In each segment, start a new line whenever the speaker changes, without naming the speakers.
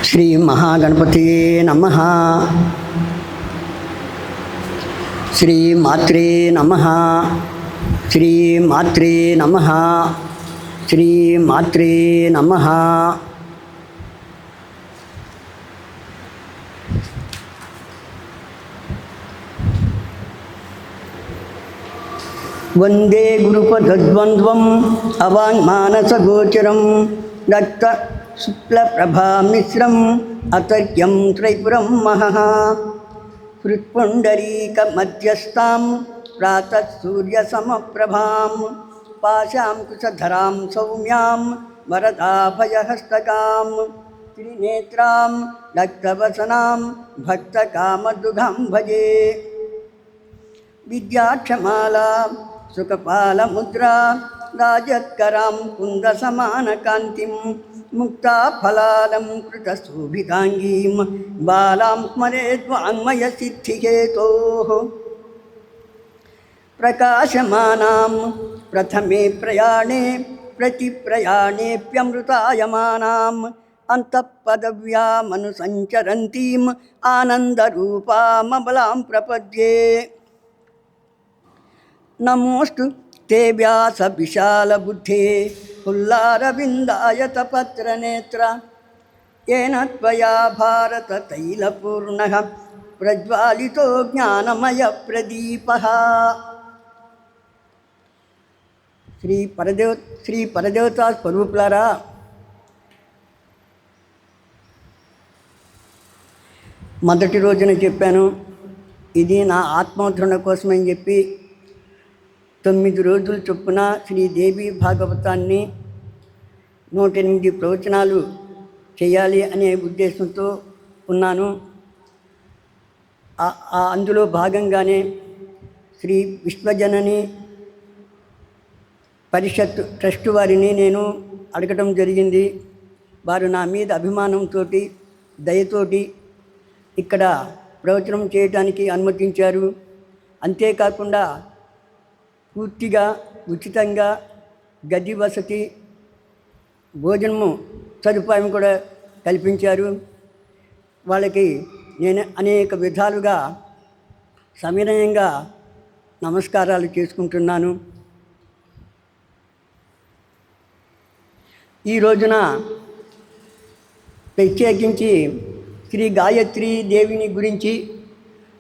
శ్రీ మహాగణపతియే నమః. శ్రీ మాత్రే నమః. శ్రీ మాత్రే నమః. శ్రీ మాత్రే నమః. వందే గురుపద్వంద్వం అవాంగ్మానసగోచరం దత్త శుక్లప్రభామిశ్రం అతర్క్యం త్రైపురం మహః. హృత్పుండరీకమధ్యస్థాం ప్రాతః సూర్యసమప్రభాం పాశాం కుశధరాం సౌమ్యాం వరదాభయహస్తకాం త్రినేత్రాం రక్తవసనాం భక్తకామదుఘాం భజే. విద్యాక్షమాలా సుఖపాలముద్రా రాజత్కరాం కుందసమానకాంతిం ముక్తాఫలాలం కృతశోభితాంగీం బాలాం స్మరేద్వాङ्मयसिद्धिहेतोः. ప్రకాశమానాం ప్రథమే ప్రయాణే ప్రతిప్రయాణేప్యమృతాయమానాం అంతఃపదవ్యామనుసంచరంతీం ఆనందరూపామబలాం ప్రపద్యే. నమోస్తు తే వ్యాస విశాలబుద్ధే పుల్లారవిందాయతపత్రనేత్ర ఏన త్వయా భారత తైలపూర్ణః ప్రజ్వాలితో జ్ఞానమయ ప్రదీపః. శ్రీ పరదేవతా స్వరూపులారా, మొదటి రోజున చెప్పాను, ఇది నా ఆత్మోద్ధరణ కోసమని చెప్పి 9 రోజులు చొప్పున శ్రీదేవి భాగవతాన్ని 108 ప్రవచనాలు చేయాలి అనే ఉద్దేశంతో ఉన్నాను. అందులో భాగంగానే శ్రీ విశ్వజనని పరిషత్ ట్రస్ట్ వారిని నేను అడగటం జరిగింది. వారు నా మీద అభిమానంతో దయతోటి ఇక్కడ ప్రవచనం చేయడానికి అనుమతించారు. అంతేకాకుండా పూర్తిగా ఉచితంగా గది వసతి, భోజనము సదుపాయం కూడా కల్పించారు. వాళ్ళకి నేను అనేక విధాలుగా సవినయంగా నమస్కారాలు చేసుకుంటున్నాను. ఈ రోజున ప్రత్యేకించి శ్రీ గాయత్రీ దేవిని గురించి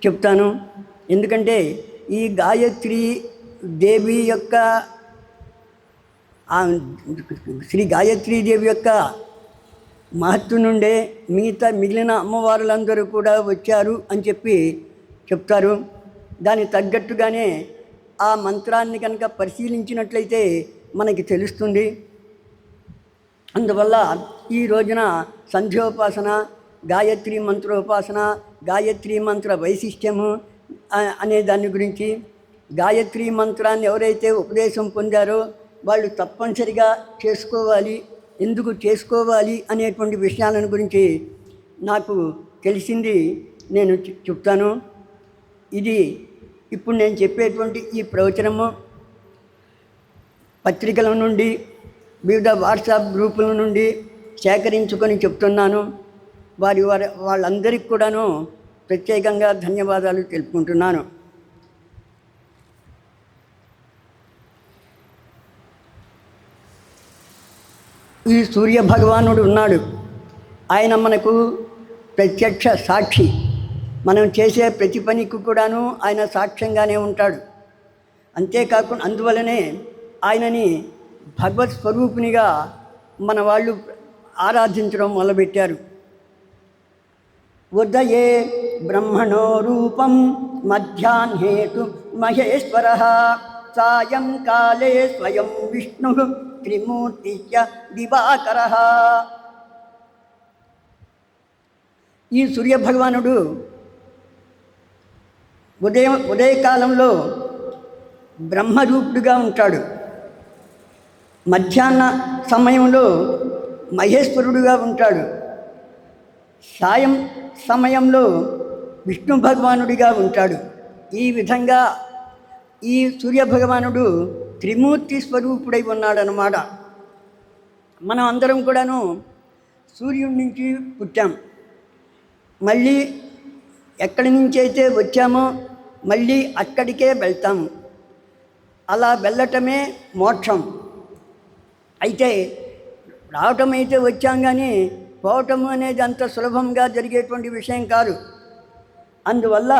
చెప్తాను. ఎందుకంటే ఈ గాయత్రీ దేవి యొక్క శ్రీ గాయత్రీదేవి యొక్క మహత్వం నుండే మిగిలిన అమ్మవారులందరూ కూడా వచ్చారు అని చెప్పి చెప్తారు. దానికి తగ్గట్టుగానే ఆ మంత్రాన్ని కనుక పరిశీలించినట్లయితే మనకి తెలుస్తుంది. అందువల్ల ఈ రోజున సంధ్యోపాసన, గాయత్రీ మంత్రోపాసన, గాయత్రీ మంత్ర వైశిష్ట్యము అనే దాని గురించి, గాయత్రీ మంత్రాన్ని ఎవరైతే ఉపదేశం పొందారో వాళ్ళు తప్పనిసరిగా చేసుకోవాలి, ఎందుకు చేసుకోవాలి అనేటువంటి విషయాలను గురించి నాకు తెలిసింది నేను చెప్తాను. ఇది ఇప్పుడు నేను చెప్పేటువంటి ఈ ప్రవచనము పత్రికల నుండి, వివిధ వాట్సాప్ గ్రూపుల నుండి సేకరించుకొని చెప్తున్నాను. వాళ్ళందరికీ కూడాను ప్రత్యేకంగా ధన్యవాదాలు తెలుపుకుంటున్నాను. ఈ సూర్య భగవానుడు ఉన్నాడు. ఆయన మనకు ప్రత్యక్ష సాక్షి. మనం చేసే ప్రతి పనికి కూడాను ఆయన సాక్ష్యంగానే ఉంటాడు. అంతేకాకుండా అందువలనే ఆయనని భగవత్ స్వరూపునిగా మన వాళ్ళు ఆరాధించడం మొదలుపెట్టారు. ఉదయే బ్రహ్మణో రూపం మధ్యాహ్నేతు మహేశ్వరః సాయంకాలే స్వయం విష్ణు త్రిమూర్తిశ్చ దివాకరః. ఈ సూర్యభగవానుడు ఉదయకాలంలో బ్రహ్మరూపుడుగా ఉంటాడు. మధ్యాహ్న సమయంలో మహేశ్వరుడుగా ఉంటాడు. సాయం సమయంలో విష్ణు భగవానుడిగా ఉంటాడు. ఈ విధంగా ఈ సూర్యభగవానుడు త్రిమూర్తి స్వరూపుడై ఉన్నాడనమాట. మనం అందరం కూడాను సూర్యుడి నుంచి పుట్టాం, మళ్ళీ ఎక్కడి నుంచి అయితే వచ్చామో మళ్ళీ అక్కడికే వెళ్తాము. అలా వెళ్ళటమే మోక్షం. అయితే రావటం అయితే వచ్చాం, కానీ పోవటం అనేది అంత సులభంగా జరిగేటువంటి విషయం కాదు. అందువల్ల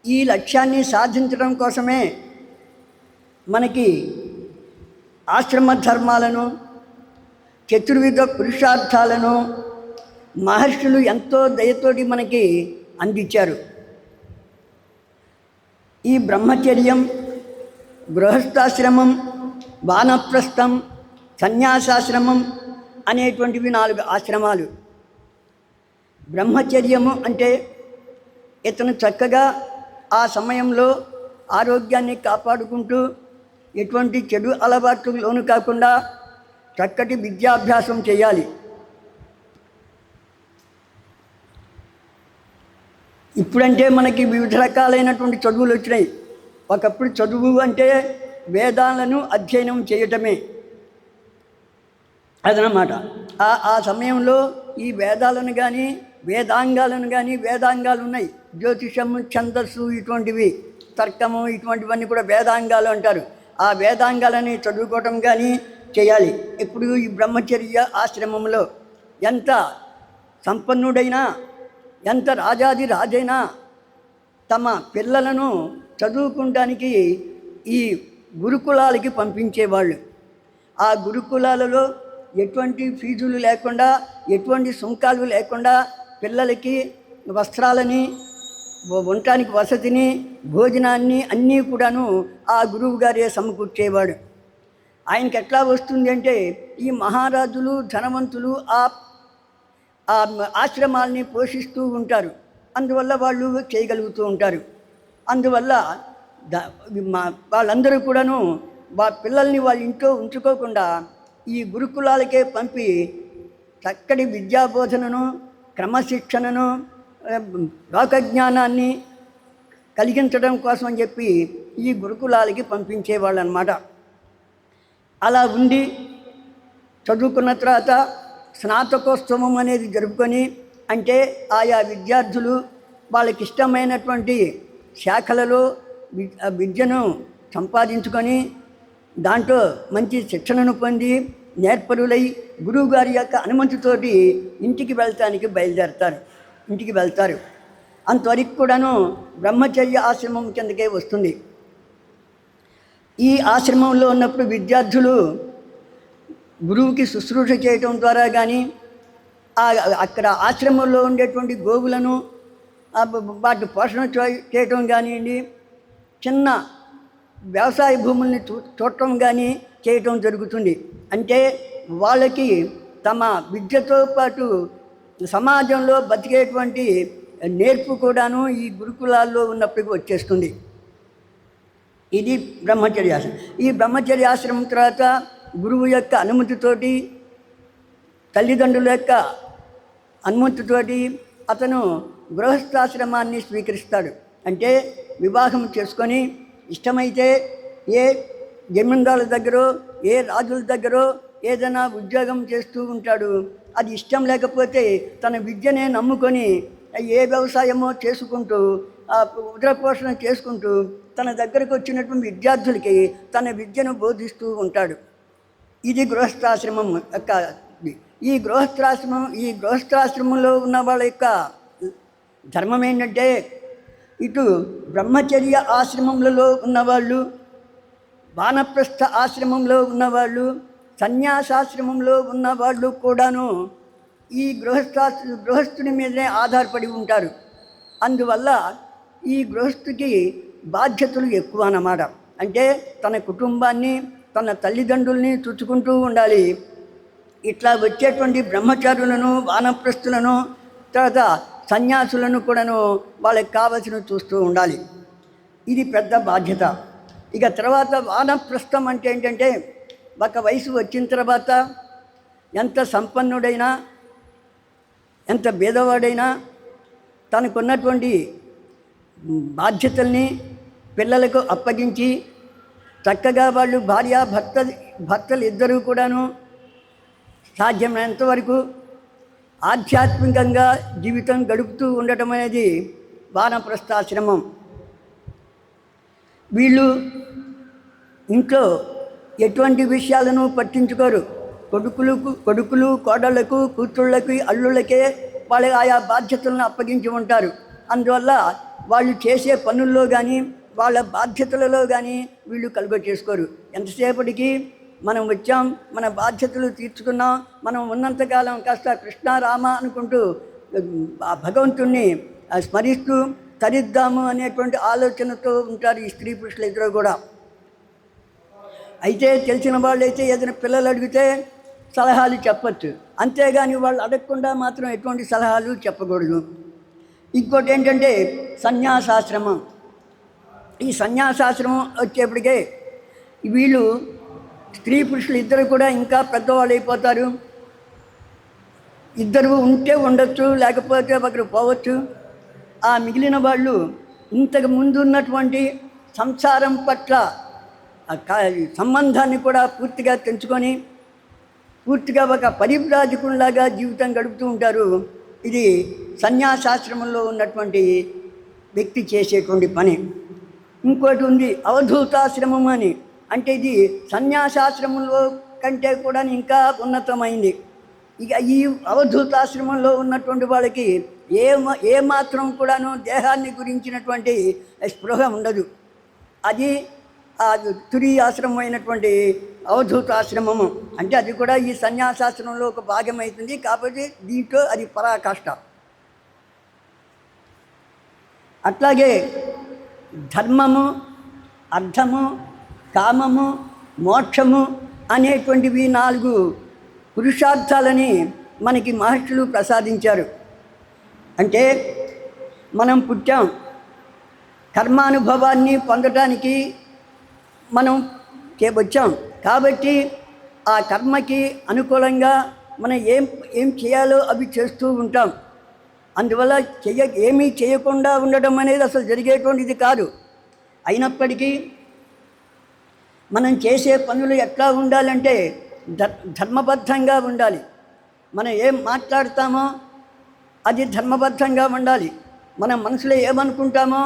ఈ లక్ష్యాన్ని సాధించడం కోసమే మనకి ఆశ్రమ ధర్మాలను, చతుర్విధ పురుషార్థాలను మహర్షులు ఎంతో దయతోటి మనకి అందించారు. ఈ బ్రహ్మచర్యం, గృహస్థాశ్రమం, వానప్రస్థం, సన్యాసాశ్రమం అనేటువంటివి 4 ఆశ్రమాలు. బ్రహ్మచర్యము అంటే ఇతను చక్కగా ఆ సమయంలో ఆరోగ్యాన్ని కాపాడుకుంటూ ఎటువంటి చెడు అలవాట్లు లోను కాకుండా చక్కటి విద్యాభ్యాసం చేయాలి. ఇప్పుడంటే మనకి వివిధ రకాలైనటువంటి చదువులు వచ్చినాయి. ఒకప్పుడు చదువు అంటే వేదాలను అధ్యయనం చేయటమే అదనమాట. ఆ సమయంలో ఈ వేదాలను కానీ వేదాంగాలను కానీ, వేదాంగాలు ఉన్నాయి, జ్యోతిషము, ఛందస్సు, ఇటువంటివి, తర్కము, ఇటువంటివన్నీ కూడా వేదాంగాలు అంటారు. ఆ వేదాంగాలని చదువుకోవటం కానీ చేయాలి. ఇప్పుడు ఈ బ్రహ్మచర్య ఆశ్రమంలో ఎంత సంపన్నుడైనా, ఎంత రాజాది రాజైనా తమ పిల్లలను చదువుకోవడానికి ఈ గురుకులాలకి పంపించేవాళ్ళు. ఆ గురుకులాలలో ఎటువంటి ఫీజులు లేకుండా, ఎటువంటి సుంకాలు లేకుండా పిల్లలకి వస్త్రాలని, ఉండటానికి వసతిని, భోజనాన్ని అన్నీ కూడాను ఆ గురువు గారే సమకూర్చేవాడు. ఆయనకి ఎట్లా వస్తుంది అంటే, ఈ మహారాజులు, ధనవంతులు ఆ ఆశ్రమాల్ని పోషిస్తూ ఉంటారు. అందువల్ల వాళ్ళు చేయగలుగుతూ ఉంటారు. అందువల్ల వాళ్ళందరూ కూడాను పిల్లల్ని వాళ్ళ ఇంట్లో ఉంచుకోకుండా ఈ గురుకులాలకే పంపి చక్కటి విద్యాబోధనను, క్రమశిక్షణను, లోకజ్ఞానాన్ని కలిగించడం కోసం అని చెప్పి ఈ గురుకులాలకి పంపించేవాళ్ళు అన్నమాట. అలా ఉండి చదువుకున్న తర్వాత స్నాతకోత్సవం అనేది జరుపుకొని, అంటే ఆయా విద్యార్థులు వాళ్ళకి ఇష్టమైనటువంటి శాఖలలో విద్యను సంపాదించుకొని దాంట్లో మంచి శిక్షణను పొంది నేర్పరులై గురువుగారి యొక్క అనుమతితోటి ఇంటికి వెళ్తారు. అంతవరకు కూడాను బ్రహ్మచర్య ఆశ్రమం కిందకే వస్తుంది. ఈ ఆశ్రమంలో ఉన్నప్పుడు విద్యార్థులు గురువుకి శుశ్రూష చేయటం ద్వారా కానీ, అక్కడ ఆశ్రమంలో ఉండేటువంటి గోవులను వాటి పోషణ చేయటం కానివ్వండి, చిన్న వ్యవసాయ భూముల్ని చూడటం కానీ చేయటం జరుగుతుంది. అంటే వాళ్ళకి తమ విద్యతో పాటు సమాజంలో బతికేటువంటి నేర్పు కూడాను ఈ గురుకులాల్లో ఉన్నప్పటికీ వచ్చేస్తుంది. ఇది బ్రహ్మచర్యాశ్రమం. ఈ బ్రహ్మచర్యాశ్రమం తర్వాత గురువు యొక్క అనుమతితోటి, తల్లిదండ్రుల యొక్క అనుమతితోటి అతను గృహస్థాశ్రమాన్ని స్వీకరిస్తాడు. అంటే వివాహం చేసుకొని ఇష్టమైతే ఏ జమీందారుల దగ్గరో, ఏ రాజుల దగ్గరో ఏదైనా ఉద్యోగం చేస్తూ ఉంటాడు. అది ఇష్టం లేకపోతే తన విద్యనే నమ్ముకొని ఏ వ్యవసాయమో చేసుకుంటూ ఉదరపోషణ చేసుకుంటూ తన దగ్గరకు వచ్చినటువంటి విద్యార్థులకి తన విద్యను బోధిస్తూ ఉంటాడు. ఇది గృహస్థాశ్రమం యొక్క. ఈ గృహస్థాశ్రమంలో ఉన్న వాళ్ళ యొక్క ధర్మం ఏంటంటే, ఇటు బ్రహ్మచర్య ఆశ్రమంలో ఉన్నవాళ్ళు, వానప్రస్థ ఆశ్రమంలో ఉన్నవాళ్ళు, సన్యాసాశ్రమంలో ఉన్నవాళ్ళు కూడాను ఈ గృహస్థుని మీదనే ఆధారపడి ఉంటారు. అందువల్ల ఈ గృహస్థుకి బాధ్యతలు ఎక్కువ అన్నమాట. అంటే తన కుటుంబాన్ని, తన తల్లిదండ్రుల్ని చూసుకుంటూ ఉండాలి. ఇట్లా వచ్చేటువంటి బ్రహ్మచారులను, వానప్రస్థులను, తర్వాత సన్యాసులను కూడాను వాళ్ళకి కావలసినవి చూస్తూ ఉండాలి. ఇది పెద్ద బాధ్యత. ఇక తర్వాత వానప్రస్థం అంటే ఏంటంటే, ఒక వయసు వచ్చిన తర్వాత ఎంత సంపన్నుడైనా, ఎంత బీదవాడైనా తనకున్నటువంటి బాధ్యతల్ని పిల్లలకు అప్పగించి చక్కగా వాళ్ళు భర్తలు ఇద్దరూ కూడాను సాధ్యమైనంత వరకు ఆధ్యాత్మికంగా జీవితం గడుపుతూ ఉండటం అనేది వానప్రస్థాశ్రమం. వీళ్ళు ఇంట్లో ఎటువంటి విషయాలను పట్టించుకోరు. కొడుకులు కోడళ్లకు కూతుళ్ళకి అల్లుళ్ళకే వాళ్ళ ఆయా బాధ్యతలను అప్పగించి ఉంటారు. అందువల్ల వాళ్ళు చేసే పనుల్లో కానీ వాళ్ళ బాధ్యతలలో కానీ వీళ్ళు కలుగ చేసుకోరు. ఎంతసేపటికి మనం వచ్చాం, మన బాధ్యతలు తీర్చుకున్నాం, మనం ఉన్నంతకాలం కాస్త కృష్ణారామ అనుకుంటూ ఆ భగవంతుణ్ణి స్మరిస్తూ తరిద్దాము అనేటువంటి ఆలోచనతో ఉంటారు ఈ స్త్రీ పురుషులు ఇద్దరు కూడా. అయితే తెలిసిన వాళ్ళైతే ఏదైనా పిల్లలు అడిగితే సలహాలు చెప్పచ్చు, అంతేగాని వాళ్ళు అడగకుండా మాత్రం ఎటువంటి సలహాలు చెప్పకూడదు. ఇంకోటి ఏంటంటే సన్యాసాశ్రమం. ఈ సన్యాసాశ్రమం వచ్చేప్పటికే వీళ్ళు స్త్రీ పురుషులు ఇద్దరు కూడా ఇంకా పెద్దవాళ్ళు అయిపోతారు. ఇద్దరు ఉంటే ఉండొచ్చు, లేకపోతే ఒకరు పోవచ్చు. ఆ మిగిలిన వాళ్ళు ఇంతకు ముందు ఉన్నటువంటి సంసారం పట్ల సంబంధాన్ని కూడా పూర్తిగా తెంచుకొని పూర్తిగా ఒక పరివ్రాజకునిలాగా జీవితం గడుపుతూ ఉంటారు. ఇది సన్యాసాశ్రమంలో ఉన్నటువంటి వ్యక్తి చేసేటువంటి పని. ఇంకోటి ఉంది అవధూతాశ్రమం అని. అంటే ఇది సన్యాసాశ్రమంలో కంటే కూడా ఇంకా ఉన్నతమైంది. ఇక ఈ అవధూతాశ్రమంలో ఉన్నటువంటి వాళ్ళకి ఏమాత్రం కూడాను దేహాన్ని గురించినటువంటి స్పృహ ఉండదు. అది ఆ తురీయాశ్రమం అయినటువంటి అవధూతాశ్రమము. అంటే అది కూడా ఈ సన్యాసాశ్రమంలో ఒక భాగమవుతుంది. కాబట్టి దీంట్లో అది పరాకాష్ట. అట్లాగే ధర్మము, అర్థము, కామము, మోక్షము అనేటువంటివి 4 పురుషార్థాలని మనకి మహర్షులు ప్రసాదించారు. అంటే మనం పుట్టాం, కర్మానుభవాన్ని పొందటానికి మనం వచ్చాం. కాబట్టి ఆ కర్మకి అనుకూలంగా మనం ఏం చేయాలో అవి చేస్తూ ఉంటాం. అందువల్ల ఏమీ చేయకుండా ఉండడం అనేది అసలు జరిగేటువంటిది కాదు. అయినప్పటికీ మనం చేసే పనులు ఎట్లా ఉండాలంటే ధర్మబద్ధంగా ఉండాలి. మనం ఏం మాట్లాడతామో అది ధర్మబద్ధంగా ఉండాలి. మన మనసులో ఏమనుకుంటామో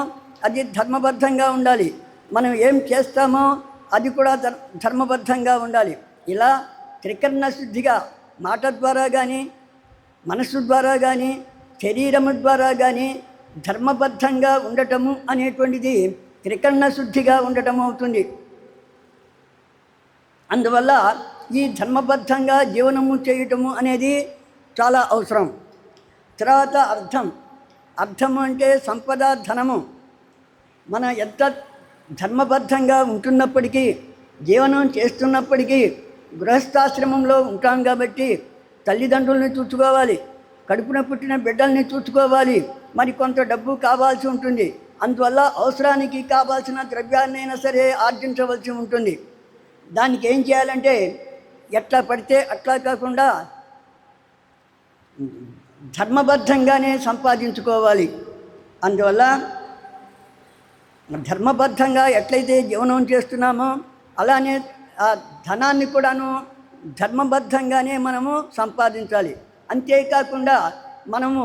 అది ధర్మబద్ధంగా ఉండాలి. మనం ఏం చేస్తామో అది కూడా ధర్మబద్ధంగా ఉండాలి. ఇలా త్రికరణ శుద్ధిగా మాట ద్వారా కానీ, మనస్సు ద్వారా కానీ, శరీరము ద్వారా కానీ ధర్మబద్ధంగా ఉండటము అనేటువంటిది త్రికరణ శుద్ధిగా ఉండటం అవుతుంది. అందువల్ల ఈ ధర్మబద్ధంగా జీవనము చేయటము అనేది చాలా అవసరం. తర్వాత అర్థము అంటే సంపద, ధనము. మన ఎంత ధర్మబద్ధంగా ఉంటున్నప్పటికీ, జీవనం చేస్తున్నప్పటికీ గృహస్థాశ్రమంలో ఉంటాం కాబట్టి తల్లిదండ్రుల్ని చూసుకోవాలి, కడుపున పుట్టిన బిడ్డల్ని చూసుకోవాలి, మరి కొంత డబ్బు కావాల్సి ఉంటుంది. అందువల్ల అవసరానికి కావాల్సిన ద్రవ్యాన్నైనా సరే ఆర్జించవలసి ఉంటుంది. దానికి ఏం చేయాలంటే ఎట్లా పడితే అట్లా కాకుండా ధర్మబద్ధంగానే సంపాదించుకోవాలి. అందువల్ల ధర్మబద్ధంగా ఎట్లయితే జీవనం చేస్తున్నామో అలానే ఆ ధనాన్ని కూడాను ధర్మబద్ధంగానే మనము సంపాదించాలి. అంతేకాకుండా మనము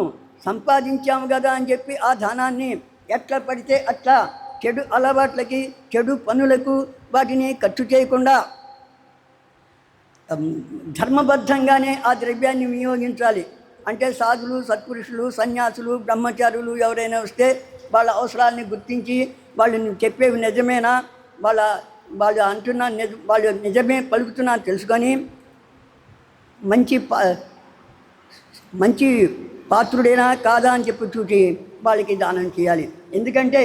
సంపాదించాము కదా అని చెప్పి ఆ ధనాన్ని ఎట్లా పడితే అట్లా చెడు అలవాట్లకి, చెడు పనులకు వాటిని ఖర్చు చేయకుండా ధర్మబద్ధంగానే ఆ ద్రవ్యాన్ని వినియోగించాలి. అంటే సాధులు, సత్పురుషులు, సన్యాసులు, బ్రహ్మచారులు ఎవరైనా వస్తే వాళ్ళ అవసరాలని గుర్తించి వాళ్ళు చెప్పేవి నిజమేనా, వాళ్ళు అంటున్నా వాళ్ళు నిజమే పలుకుతున్నా తెలుసుకొని మంచి పాత్రుడేనా కాదా అని చెప్పి చూసి వాళ్ళకి దానం చేయాలి. ఎందుకంటే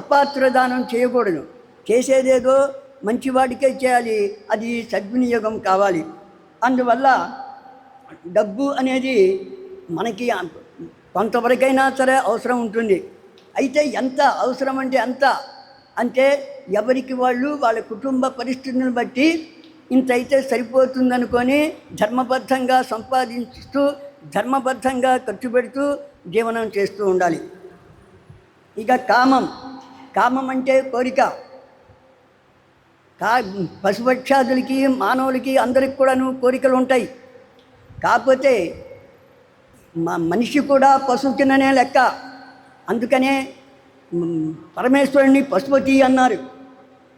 అపాత్ర దానం చేయకూడదు. చేసేదేదో మంచివాడికే చేయాలి. అది సద్వినియోగం కావాలి. అందువల్ల డబ్బు అనేది మనకి కొంతవరకైనా సరే అవసరం ఉంటుంది. అయితే ఎంత అవసరం అంటే అంటే ఎవరికి వాళ్ళు వాళ్ళ కుటుంబ పరిస్థితులను బట్టి ఇంత అయితే సరిపోతుందనుకొని ధర్మబద్ధంగా సంపాదిస్తూ ధర్మబద్ధంగా ఖర్చు పెడుతూ జీవనం చేస్తూ ఉండాలి. ఇక కామం అంటే కోరిక. పశుపక్షాదులకి, మానవులకి అందరికి కూడాను కోరికలు ఉంటాయి. కాకపోతే మనిషి కూడా పశువు కిందనే లెక్క. అందుకనే పరమేశ్వరుని పశుపతి అన్నారు.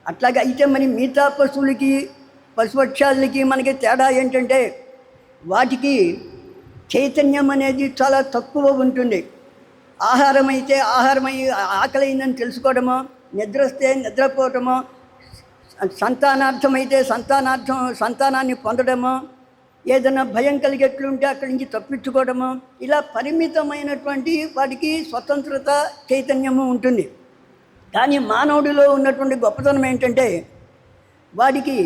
అట్లాగే అయితే మరి మిగతా పశువులకి పశుపక్షాలకి మనకి తేడా ఏంటంటే వాటికి చైతన్యం అనేది చాలా తక్కువ ఉంటుంది. ఆహారం అయితే ఆకలైందని తెలుసుకోవడమో, నిద్ర వస్తే నిద్రపోవటమో, సంతానార్థమైతే సంతానాన్ని పొందడమో, ఏదైనా భయం కలిగేట్లుంటే అక్కడి నుంచి తప్పించుకోవడము, ఇలా పరిమితమైనటువంటి వాటికి స్వతంత్రత చైతన్యము ఉంటుంది. కానీ మానవుడిలో ఉన్నటువంటి గొప్పతనం ఏంటంటే వాడికి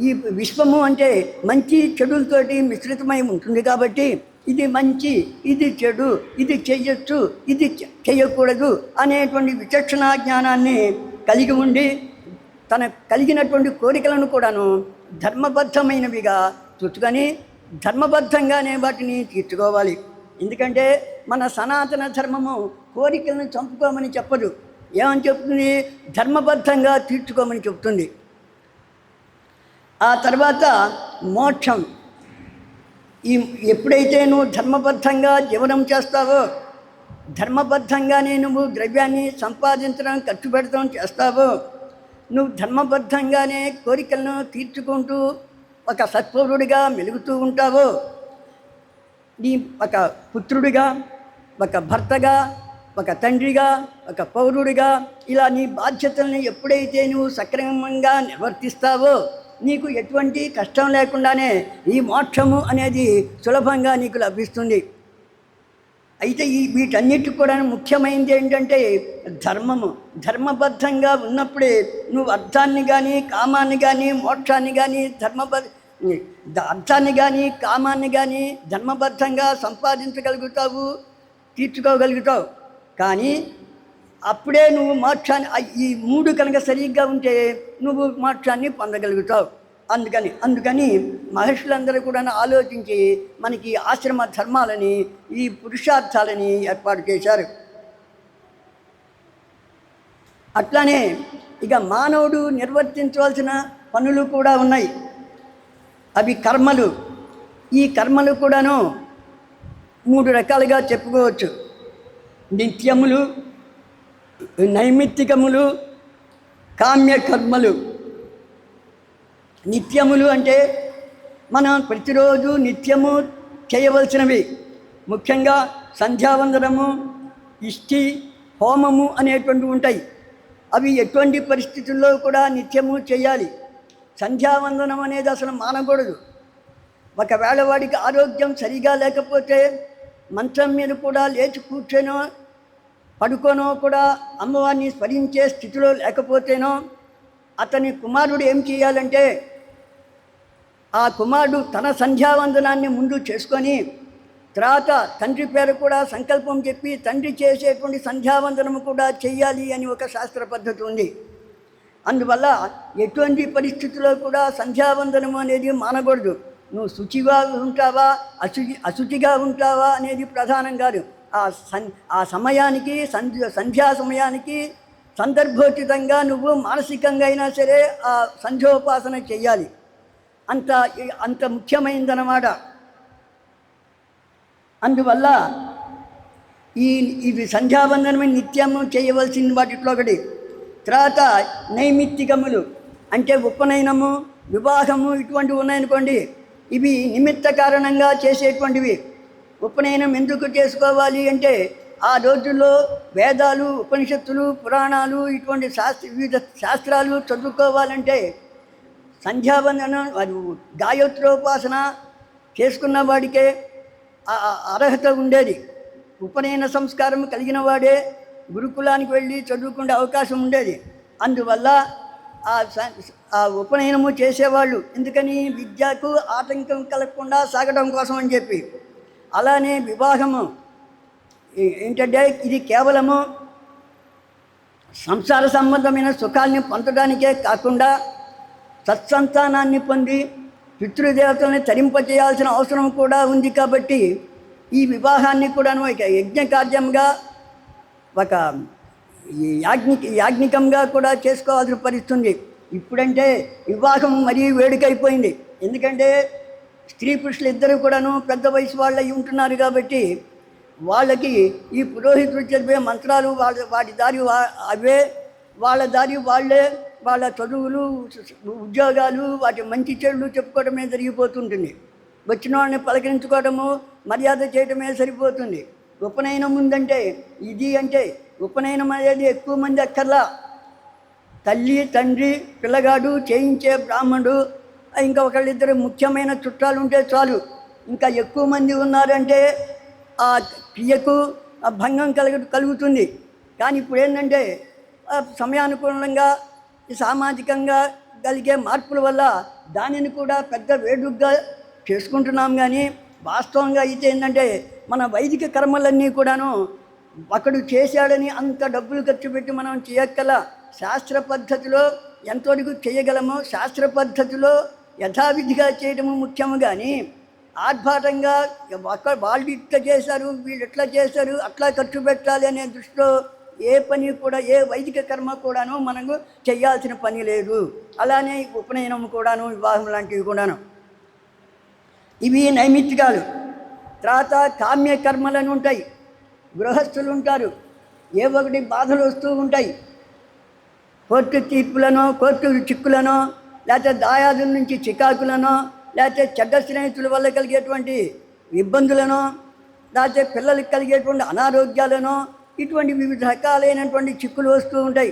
ఈ విశ్వము అంటే మంచి చెడులతోటి మిశ్రితమై ఉంటుంది. కాబట్టి ఇది మంచి, ఇది చెడు, ఇది చెయ్యొచ్చు, ఇది చెయ్యకూడదు అనేటువంటి విచక్షణ జ్ఞానాన్ని కలిగి ఉండి తన కలిగినటువంటి కోరికలను కూడాను ధర్మబద్ధమైనవిగా చూసుకొని ధర్మబద్ధంగానే వాటిని తీర్చుకోవాలి. ఎందుకంటే మన సనాతన ధర్మము కోరికలను చంపుకోమని చెప్పదు. ఏమని చెప్తుంది? ధర్మబద్ధంగా తీర్చుకోమని చెప్తుంది. ఆ తర్వాత మోక్షం. ఎప్పుడైతే నువ్వు ధర్మబద్ధంగా జీవనం చేస్తావో, ధర్మబద్ధంగానే నువ్వు ద్రవ్యాన్ని సంపాదించడం, ఖర్చు పెడతాం చేస్తావో, నువ్వు ధర్మబద్ధంగానే కోరికలను తీర్చుకుంటూ ఒక సత్పౌరుడిగా మెలుగుతూ ఉంటావో, నీ ఒక పుత్రుడిగా, ఒక భర్తగా, ఒక తండ్రిగా, ఒక పౌరుడిగా ఇలా నీ బాధ్యతల్ని ఎప్పుడైతే నువ్వు సక్రమంగా నిర్వర్తిస్తావో నీకు ఎటువంటి కష్టం లేకుండానే ఈ మోక్షము అనేది సులభంగా నీకు లభిస్తుంది. అయితే వీటన్నిటికి కూడా ముఖ్యమైనది ఏంటంటే ధర్మము. ధర్మబద్ధంగా ఉన్నప్పుడే నువ్వు అర్థాన్ని కానీ, కామాన్ని కానీ, మోక్షాన్ని కానీ, అర్థాన్ని కానీ, కామాన్ని కానీ ధర్మబద్ధంగా సంపాదించగలుగుతావు, తీర్చుకోగలుగుతావు. కానీ అప్పుడే నువ్వు మోక్షాన్ని, ఈ మూడు కనుక సరిగ్గా ఉంటే నువ్వు మోక్షాన్ని పొందగలుగుతావు. అందుకని మహర్షులందరూ కూడా ఆలోచించి మనకి ఆశ్రమ ధర్మాలని, ఈ పురుషార్థాలని ఏర్పాటు చేశారు. అట్లానే ఇక మానవుడు నిర్వర్తించవలసిన పనులు కూడా ఉన్నాయి. అవి కర్మలు. ఈ కర్మలు కూడాను 3 రకాలుగా చెప్పుకోవచ్చు. నిత్యములు, నైమిత్తికములు, కామ్యకర్మలు. నిత్యములు అంటే మనం ప్రతిరోజు నిత్యము చేయవలసినవి. ముఖ్యంగా సంధ్యావందనము, ఇష్టి, హోమము అనేటువంటివి ఉంటాయి. అవి ఎటువంటి పరిస్థితుల్లో కూడా నిత్యము చేయాలి. సంధ్యావందనం అనేది అసలు మానకూడదు. ఒకవేళ వాడికి ఆరోగ్యం సరిగా లేకపోతే మంచం మీద కూడా లేచి కూర్చొనో పడుకోనో కూడా అమ్మవారిని స్మరించే స్థితిలో లేకపోతేనో అతని కుమారుడు ఏం చేయాలంటే ఆ కుమారుడు తన సంధ్యావందనాన్ని ముందు చేసుకొని తర్వాత తండ్రి పేరు కూడా సంకల్పం చెప్పి తండ్రి చేసేటువంటి సంధ్యావందనము కూడా చెయ్యాలి అని ఒక శాస్త్ర పద్ధతి ఉంది. అందువల్ల ఎటువంటి పరిస్థితుల్లో కూడా సంధ్యావందనము అనేది మానకూడదు. నువ్వు శుచిగా ఉంటావా, అశుచిగా ఉంటావా అనేది ప్రధానం కాదు. ఆ సమయానికి, సంధ్యా సమయానికి సందర్భోచితంగా నువ్వు మానసికంగా అయినా సరే ఆ సంధ్యోపాసన చెయ్యాలి. అంత ముఖ్యమైనదన్నమాట. అందువల్ల ఇది సంధ్యావందనమే నిత్యము చేయవలసిన వాటిలో ఒకటి. తర్వాత నైమిత్తికములు అంటే ఉపనయనము, వివాహము ఇటువంటివి ఉన్నాయనుకోండి, ఇవి నిమిత్త కారణంగా చేసేటువంటివి. ఉపనయనం ఎందుకు చేసుకోవాలి అంటే ఆ రోజుల్లో వేదాలు, ఉపనిషత్తులు, పురాణాలు ఇటువంటి వివిధ శాస్త్రాలు చదువుకోవాలంటే సంధ్యావందనం, గాయత్రోపాసన చేసుకున్న వాడికే అర్హత ఉండేది. ఉపనయన సంస్కారం కలిగిన వాడే గురుకులానికి వెళ్ళి చదువుకునే అవకాశం ఉండేది. అందువల్ల ఆ ఉపనయనము చేసేవాళ్ళు. ఎందుకని? విద్యకు ఆటంకం కలగకుండా సాగడం కోసం అని చెప్పి. అలానే వివాహము ఏంటంటే ఇది కేవలము సంసార సంబంధమైన సుఖాల్ని పొందడానికే కాకుండా సత్సంతానాన్ని పొంది పితృదేవతల్ని తరింపజేయాల్సిన అవసరం కూడా ఉంది. కాబట్టి ఈ వివాహాన్ని కూడాను ఒక యజ్ఞకార్యంగా, ఒక యాజ్ఞికంగా కూడా చేసుకోవాల్సిన పరిస్థితుంది. ఇప్పుడంటే వివాహం మరీ వేడుకైపోయింది. ఎందుకంటే స్త్రీ పురుషులు ఇద్దరు కూడాను పెద్ద వయసు వాళ్ళు అయి ఉంటున్నారు కాబట్టి వాళ్ళకి ఈ పురోహితులు చెప్పే మంత్రాలు వాటి దారి అవే, వాళ్ళ దారి వాళ్ళే, వాళ్ళ చదువులు ఉద్యోగాలు వాటి మంచి చెడులు చెప్పుకోవడమే జరిగిపోతుంటుంది. వచ్చిన వాళ్ళని పలకరించుకోవడము మర్యాద చేయడమే సరిపోతుంది. ఉపనయనం ఉందంటే ఇది అంటే ఉపనయనం అనేది ఎక్కువ మంది అక్కర్లా. తల్లి, తండ్రి, పిల్లగాడు, చేయించే బ్రాహ్మణుడు, ఇంకా ఒకళ్ళిద్దరు ముఖ్యమైన చుట్టాలు ఉంటే చాలు. ఇంకా ఎక్కువ మంది ఉన్నారంటే ఆ క్రియకు భంగం కలుగుతుంది. కానీ ఇప్పుడు ఏంటంటే సమయానుకూలంగా సామాజికంగా కలిగే మార్పుల వల్ల దానిని కూడా పెద్ద వేడుకగా చేసుకుంటున్నాం. కానీ వాస్తవంగా అయితే ఏంటంటే మన వైదిక కర్మలన్నీ కూడాను ఒకడు చేశాడని అంత డబ్బులు ఖర్చు పెట్టి మనం చేయక్కల. శాస్త్ర పద్ధతిలో ఎంతవరకు చేయగలమో శాస్త్ర పద్ధతిలో యథావిధిగా చేయడము ముఖ్యము. కానీ ఆర్భాటంగా వాళ్ళు ఇట్లా చేశారు, వీళ్ళు ఎట్లా చేశారు, అట్లా ఖర్చు పెట్టాలి అనే దృష్టిలో ఏ పని కూడా, ఏ వైదిక కర్మ కూడాను మనకు చేయాల్సిన పని లేదు. అలానే ఉపనయనం కూడాను, వివాహం లాంటివి కూడాను ఇవి నైమిత్తికాలు. తర్వాత కామ్యకర్మలను ఉంటాయి. గృహస్థులు ఉంటారు, ఏ ఒకటి బాధలు వస్తూ ఉంటాయి. కోర్టు తీర్పులనో, కోర్టు చిక్కులనో, లేకపోతే దాయాదుల నుంచి చికాకులనో, లేకపోతే చెడ్డ స్నేహితుల వల్ల కలిగేటువంటి ఇబ్బందులనో, లేకపోతే పిల్లలకి కలిగేటువంటి అనారోగ్యాలనో, ఇటువంటి వివిధ రకాలైనటువంటి చిక్కులు వస్తూ ఉంటాయి.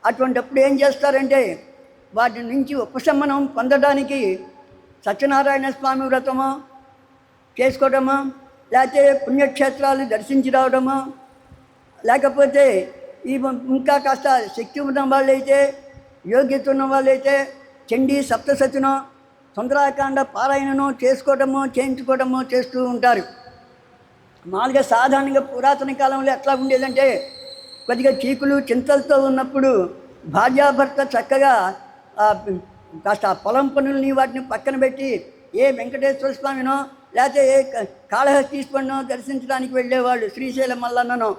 అటువంటిప్పుడు ఏం చేస్తారంటే వాటి నుంచి ఉపశమనం పొందడానికి సత్యనారాయణ స్వామి వ్రతము చేసుకోవడము, లేకపోతే పుణ్యక్షేత్రాలు దర్శించి రావడము, లేకపోతే ఈ ఇంకా కాస్త శక్తి ఉన్న వాళ్ళైతే, యోగ్యత ఉన్న వాళ్ళైతే చండీ సప్తసతినో సుందరాకాండ పారాయణను చేసుకోవడము, చేయించుకోవడము చేస్తూ ఉంటారు. మామూలుగా సాధారణంగా పురాతన కాలంలో ఎట్లా ఉండేదంటే కొద్దిగా చీకులు చింతలతో ఉన్నప్పుడు భార్యాభర్త చక్కగా కాస్త పొలం పనుల్ని వాటిని పక్కన పెట్టి ఏ వెంకటేశ్వర స్వామినో లేకపోతే ఏ కాళహస్తీశ్వరునో దర్శించడానికి వెళ్ళేవాళ్ళు, శ్రీశైలం మల్లన్ననో.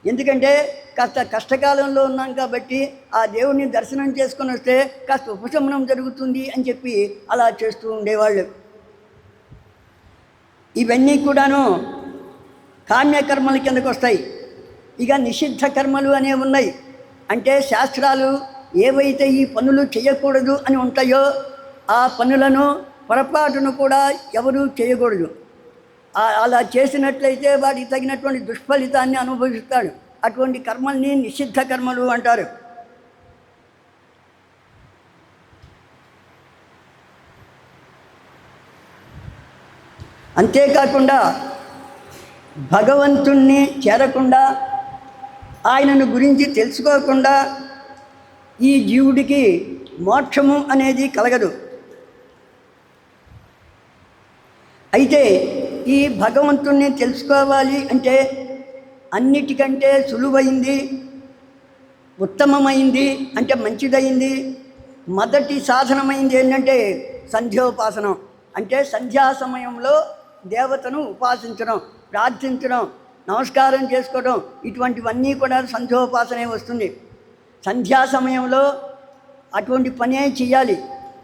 ఎందుకంటే కాస్త కష్టకాలంలో ఉన్నాం కాబట్టి ఆ దేవుడిని దర్శనం చేసుకొని వస్తే కాస్త ఉపశమనం జరుగుతుంది అని చెప్పి అలా చేస్తూ ఉండేవాళ్ళు. ఇవన్నీ కూడాను కామ్యకర్మల కిందకు వస్తాయి. ఇక నిషిద్ధ కర్మలు అనేవి ఉన్నాయి. అంటే శాస్త్రాలు ఏవైతే ఈ పనులు చేయకూడదు అని ఉంటాయో ఆ పనులను పొరపాటును కూడా ఎవరూ చేయకూడదు. అలా చేసినట్లయితే వాటికి తగినటువంటి దుష్ఫలితాన్ని అనుభవిస్తాడు. అటువంటి కర్మల్ని నిషిద్ధ కర్మలు అంటారు. అంతేకాకుండా భగవంతుణ్ణి చేరకుండా, ఆయనను గురించి తెలుసుకోకుండా ఈ జీవుడికి మోక్షము అనేది కలగదు. అయితే ఈ భగవంతుణ్ణి తెలుసుకోవాలి అంటే అన్నిటికంటే సులువైంది, ఉత్తమమైంది, అంటే మంచిదైంది, మొదటి సాధనమైంది ఏంటంటే సంధ్యోపాసనం. అంటే సంధ్యా సమయంలో దేవతను ఉపాసించడం, ప్రార్థించడం, నమస్కారం చేసుకోవడం, ఇటువంటివన్నీ కూడా సంధ్యోపాసనే వస్తుంది. సంధ్యా సమయంలో అటువంటి పనే చేయాలి.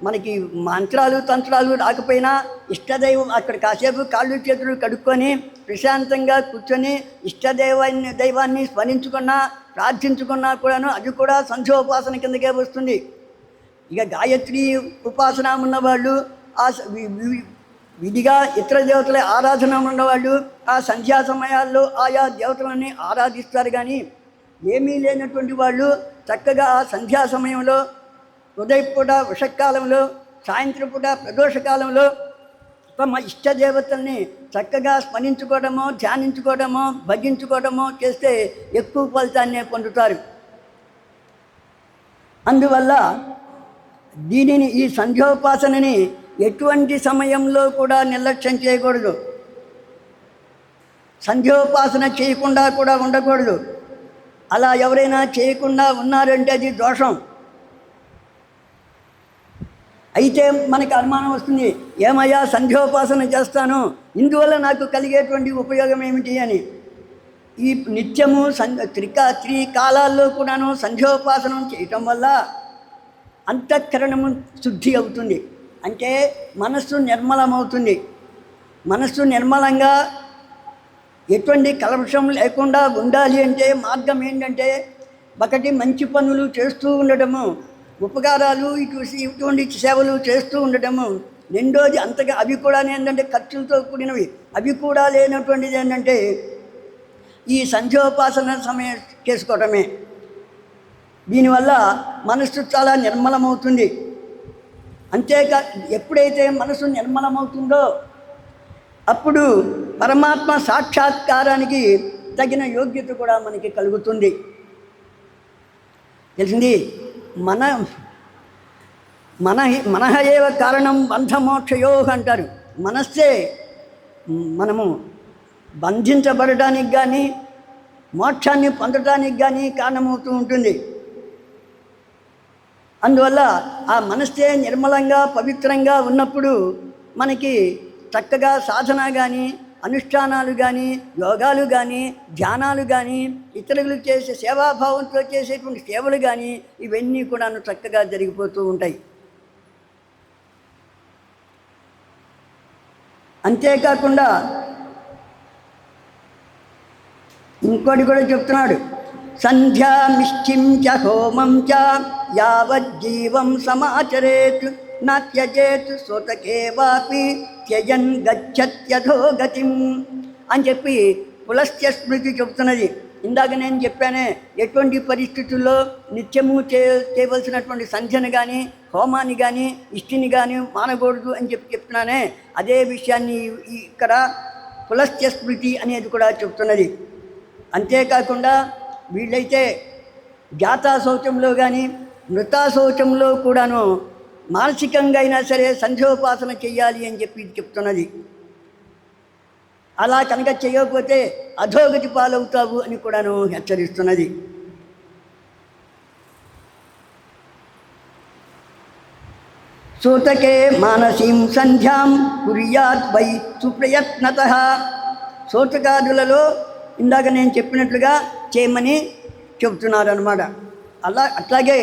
మనకి మంత్రాలు తంత్రాలు రాకపోయినా ఇష్టదైవం అక్కడ కాసేపు కాళ్ళు చేతులు కడుక్కొని ప్రశాంతంగా కూర్చొని దైవాన్ని స్మరించుకున్నా ప్రార్థించుకున్నా కూడాను అది కూడా సంధ్యోపాసన కిందకే వస్తుంది. ఇక గాయత్రి ఉపాసన ఉన్నవాళ్ళు, ఆ విధిగా ఇతర దేవతల ఆరాధన ఉన్నవాళ్ళు ఆ సంధ్యా సమయాల్లో ఆయా దేవతలని ఆరాధిస్తారు. కానీ ఏమీ లేనటువంటి వాళ్ళు చక్కగా ఆ సంధ్యా సమయంలో, ఉదయపూట వృషకాలంలో, సాయంత్రం పూట ప్రదోషకాలంలో తమ ఇష్టదేవతల్ని చక్కగా స్మరించుకోవడమో, ధ్యానించుకోవడమో, భజించుకోవడమో చేస్తే ఎక్కువ ఫలితాన్ని పొందుతారు. అందువల్ల దీనిని, ఈ సంధ్యోపాసనని ఎటువంటి సమయంలో కూడా నిర్లక్ష్యం చేయకూడదు. సంధ్యోపాసన చేయకుండా కూడా ఉండకూడదు. అలా ఎవరైనా చేయకుండా ఉన్నారంటే అది దోషం. అయితే మనకు అనుమానం వస్తుంది, ఏమయ్యా సంధ్యోపాసన చేస్తాను, ఇందువల్ల నాకు కలిగేటువంటి ఉపయోగం ఏమిటి అని. ఈ నిత్యము త్రికాలాల్లో కూడాను సంధ్యోపాసనం చేయటం వల్ల అంతఃకరణము శుద్ధి అవుతుంది. అంటే మనస్సు నిర్మలమవుతుంది. మనస్సు నిర్మలంగా ఎటువంటి కల్మషం లేకుండా ఉండాలి అంటే మార్గం ఏంటంటే ఒకటి మంచి పనులు చేస్తూ ఉండటము, ఉపకారాలు ఇటువంటి సేవలు చేస్తూ ఉండటము. రెండోది అంతగా అవి కూడా ఏంటంటే ఖర్చులతో కూడినవి. అవి కూడా లేనటువంటిది ఏంటంటే ఈ సంధ్యోపాసన సమయం చేసుకోవటమే. దీనివల్ల మనస్సు చాలా నిర్మలమవుతుంది. అంతేకా ఎప్పుడైతే మనసు నిర్మలమవుతుందో అప్పుడు పరమాత్మ సాక్షాత్కారానికి తగిన యోగ్యత కూడా మనకి కలుగుతుంది. తెలిసింది. మనః ఏవ కారణం బంధమోక్షయో అంటారు. మనస్సే మనము బంధించబడటానికి కానీ మోక్షాన్ని పొందడానికి కానీ కారణమవుతూ ఉంటుంది. అందువల్ల ఆ మనస్సే నిర్మలంగా పవిత్రంగా ఉన్నప్పుడు మనకి చక్కగా సాధన కానీ అనుష్ఠానాలు కానీ యోగాలు కానీ ధ్యానాలు కానీ ఇతరులకు చేసే సేవాభావంతో చేసేటువంటి సేవలు కానీ ఇవన్నీ కూడా చక్కగా జరిగిపోతూ ఉంటాయి. అంతేకాకుండా ఇంకోటి కూడా చెప్తున్నాడు. సంధ్యామిష్ఠిం చ హోమం చ యావజ్జీవం సమాచరేత్ నాత్యజేత్ సోతకే వాపి త్యజన్ గచ్చత్యధో గతిం అని చెప్పి పులస్త్య స్మృతి చెబుతున్నది. ఇందాక నేను చెప్పానే, ఎటువంటి పరిస్థితుల్లో నిత్యము చేయవలసినటువంటి సంధ్యను కానీ హోమాన్ని కానీ ఇష్టిని కానీ మానకూడదు అని చెప్తున్నానే, అదే విషయాన్ని ఇక్కడ పులస్త్య స్మృతి అనేది కూడా చెప్తున్నది. అంతేకాకుండా వీళ్ళైతే జాతా శౌచంలో కానీ మృతా శౌచంలో కూడాను మానసికంగా అయినా సరే సంధ్యోపాసన చెయ్యాలి అని చెప్తున్నది. అలా కనుక చేయకపోతే అధోగతి పాలవుతావు అని కూడాను హెచ్చరిస్తున్నది. సూతకే మానసీం సంధ్యాం కుర్యాత్ వై సుప్రయత్నతః. సూతకాదులలో ఇందాక నేను చెప్పినట్లుగా చేయమని చెబుతున్నారు అన్నమాట. అట్లాగే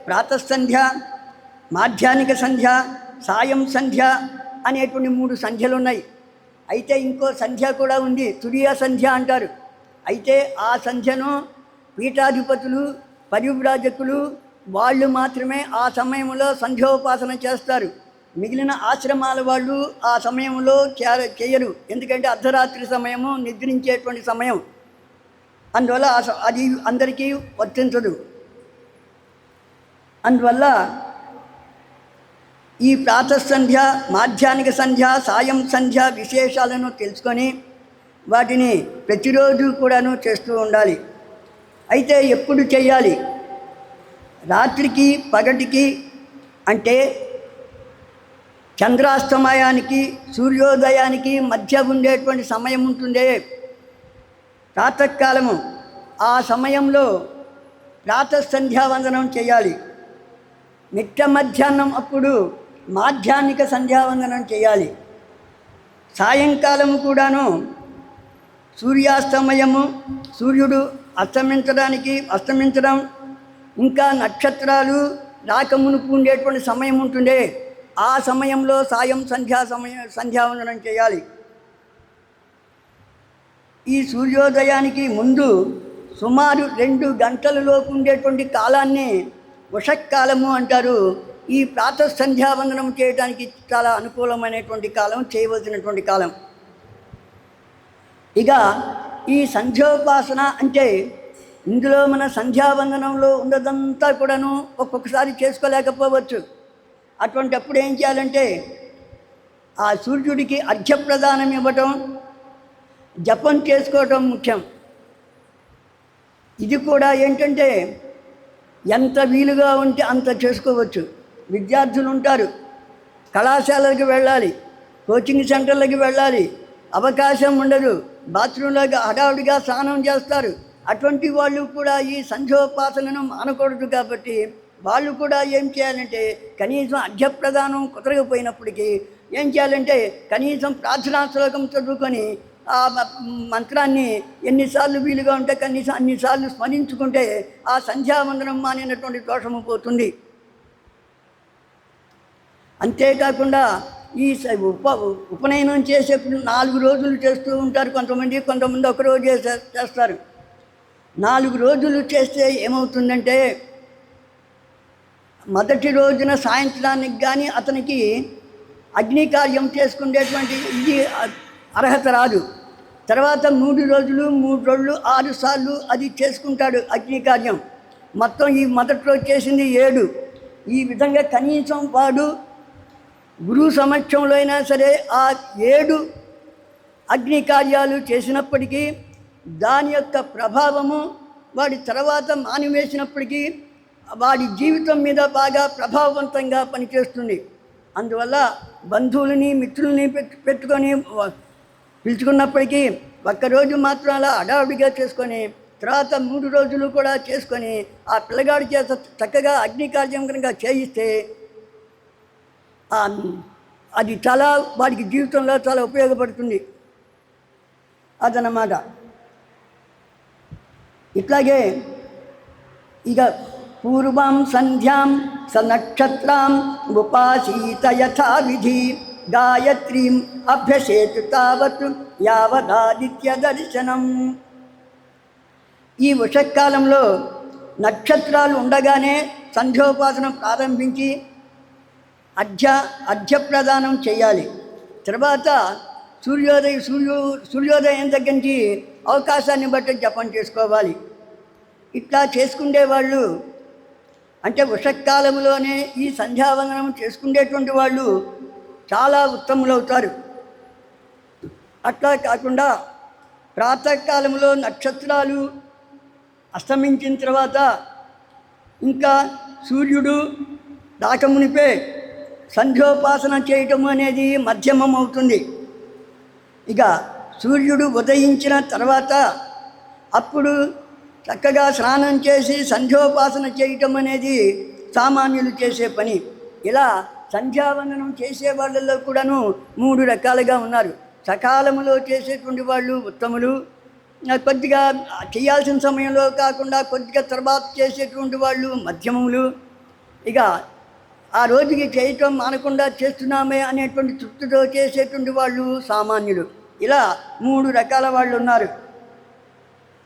ప్రాతఃసంధ్య, మాధ్యాహ్నిక సంధ్య, సాయం సంధ్య అనేటువంటి 3 సంధ్యలు ఉన్నాయి. అయితే ఇంకో సంధ్య కూడా ఉంది, తురియ సంధ్య అంటారు. అయితే ఆ సంధ్యను పీఠాధిపతులు పరివ్రాజకులు వాళ్ళు మాత్రమే ఆ సమయంలో సంధ్యోపాసన చేస్తారు. మిగిలిన ఆశ్రమాల వాళ్ళు ఆ సమయంలో చేయరు. ఎందుకంటే అర్ధరాత్రి సమయము, నిద్రించేటువంటి సమయం. అందువల్ల అది అందరికీ వర్తించదు. అందువల్ల ఈ ప్రాతఃసంధ్య, మాధ్యాహ్నిక సంధ్య, సాయం సంధ్య విశేషాలను తెలుసుకొని వాటిని ప్రతిరోజు కూడాను చేస్తూ ఉండాలి. అయితే ఎప్పుడు చేయాలి? రాత్రికి పగటికి అంటే చంద్రాస్తమయానికి సూర్యోదయానికి మధ్య ఉండేటువంటి సమయం ఉంటుందే ప్రాతకాలము. ఆ సమయంలో ప్రాతఃసంధ్యావందనం చేయాలి. మిట్ట మధ్యాహ్నం అప్పుడు మాధ్యాహ్నిక సంధ్యావందనం చేయాలి. సాయంకాలము కూడాను సూర్యాస్తమయము, సూర్యుడు అస్తమించడం ఇంకా నక్షత్రాలు రాకమునుపు ఉండేటువంటి సమయం ఉంటుండే ఆ సమయంలో సంధ్యావందనం చేయాలి. ఈ సూర్యోదయానికి ముందు సుమారు 2 గంటలలోపు ఉండేటువంటి కాలాన్ని ఉషకాలము అంటారు. ఈ ప్రాతఃసంధ్యావందనం చేయడానికి చాలా అనుకూలమైనటువంటి కాలం, చేయవలసినటువంటి కాలం. ఇక ఈ సంధ్యోపాసన అంటే ఇందులో మన సంధ్యావందనంలో ఉన్నదంతా కూడాను ఒక్కొక్కసారి చేసుకోలేకపోవచ్చు. అటువంటిప్పుడు ఏం చేయాలంటే ఆ సూర్యుడికి అర్ఘ్యప్రదానం ఇవ్వటం, జపం చేసుకోవటం ముఖ్యం. ఇది కూడా ఏంటంటే ఎంత వీలుగా ఉంటే అంత చేసుకోవచ్చు. విద్యార్థులు ఉంటారు, కళాశాలలకు వెళ్ళాలి, కోచింగ్ సెంటర్లకి వెళ్ళాలి, అవకాశం ఉండదు, బాత్రూంలోకి హడావుడిగా స్నానం చేస్తారు. అటువంటి వాళ్ళు కూడా ఈ సంధ్యోపాసనను మానకూడదు. కాబట్టి వాళ్ళు కూడా ఏం చేయాలంటే కనీసం అర్ఘ్యప్రదానం కుదరకపోయినప్పటికీ ఏం చేయాలంటే కనీసం ప్రార్థనా శ్లోకం చదువుకొని ఆ మంత్రాన్ని ఎన్నిసార్లు వీలుగా ఉంటే కనీసం అన్నిసార్లు స్మరించుకుంటే ఆ సంధ్యావందనం మానినటువంటి దోషము పోతుంది. అంతేకాకుండా ఈ ఉపనయనం చేసేప్పుడు 4 రోజులు చేస్తూ ఉంటారు కొంతమంది ఒక రోజు చేస్తారు. 4 రోజులు చేస్తే ఏమవుతుందంటే మొదటి రోజున సాయంత్రానికి కానీ అతనికి అగ్నికార్యం చేసుకునేటువంటి ఇది అర్హత రాదు. తర్వాత 3 రోజులు 6 సార్లు అది చేసుకుంటాడు అగ్నికార్యం. మొత్తం ఈ మొదటి రోజు చేసింది 7. ఈ విధంగా కనీసం వాడు గురువు సమక్షంలో అయినా సరే ఆ 7 అగ్నికార్యాలు చేసినప్పటికీ దాని యొక్క ప్రభావము వాడి తర్వాత మానివేసినప్పటికీ వాడి జీవితం మీద బాగా ప్రభావవంతంగా పనిచేస్తుంది. అందువల్ల బంధువులని మిత్రుల్ని పెట్టుకొని పిలుచుకున్నప్పటికీ ఒక్కరోజు మాత్రం అలా అడావుడిగా చేసుకొని తర్వాత 3 రోజులు కూడా చేసుకొని ఆ పిల్లగాడి చేత చక్కగా అగ్నికార్యం కనుక చేయిస్తే అది చాలా వాడికి జీవితంలో చాలా ఉపయోగపడుతుంది. అదన్నమాట. ఇట్లాగే ఇక పూర్వం సంధ్యాం సనక్షత్రాం ఉపాసీత యథావిధి గాయత్రీం అభ్యసేతు తావత్ యావదాదిత్య దర్శనం. ఈ ఉషకాలంలో నక్షత్రాలు ఉండగానే సంధ్యోపాసనం ప్రారంభించి అర్ఘ్యప్రదానం చేయాలి. తర్వాత సూర్యోదయం దగ్గర నుంచి అవకాశాన్ని బట్టి జపం చేసుకోవాలి. ఇట్లా చేసుకునేవాళ్ళు అంటే ఉషకాలంలోనే ఈ సంధ్యావందనం చేసుకునేటువంటి వాళ్ళు చాలా ఉత్తములవుతారు. అట్లా కాకుండా ప్రాతకాలంలో నక్షత్రాలు అస్తమించిన తర్వాత ఇంకా సూర్యుడు రాకమునిపే సంధ్యోపాసన చేయటం అనేది మధ్యమం అవుతుంది. ఇక సూర్యుడు ఉదయించిన తర్వాత అప్పుడు చక్కగా స్నానం చేసి సంధ్యోపాసన చేయటం అనేది సామాన్యులు చేసే పని. ఇలా సంధ్యావందనం చేసే వాళ్ళల్లో కూడాను 3 రకాలుగా ఉన్నారు. సకాలంలో చేసేటువంటి వాళ్ళు ఉత్తములు, కొద్దిగా చేయాల్సిన సమయంలో కాకుండా కొద్దిగా తర్వాత చేసేటువంటి వాళ్ళు మధ్యమములు, ఇక ఆ రోజుకి చేయటం మానకుండా చేస్తున్నామే అనేటువంటి తృప్తితో చేసేటువంటి వాళ్ళు సామాన్యులు. ఇలా 3 రకాల వాళ్ళు ఉన్నారు.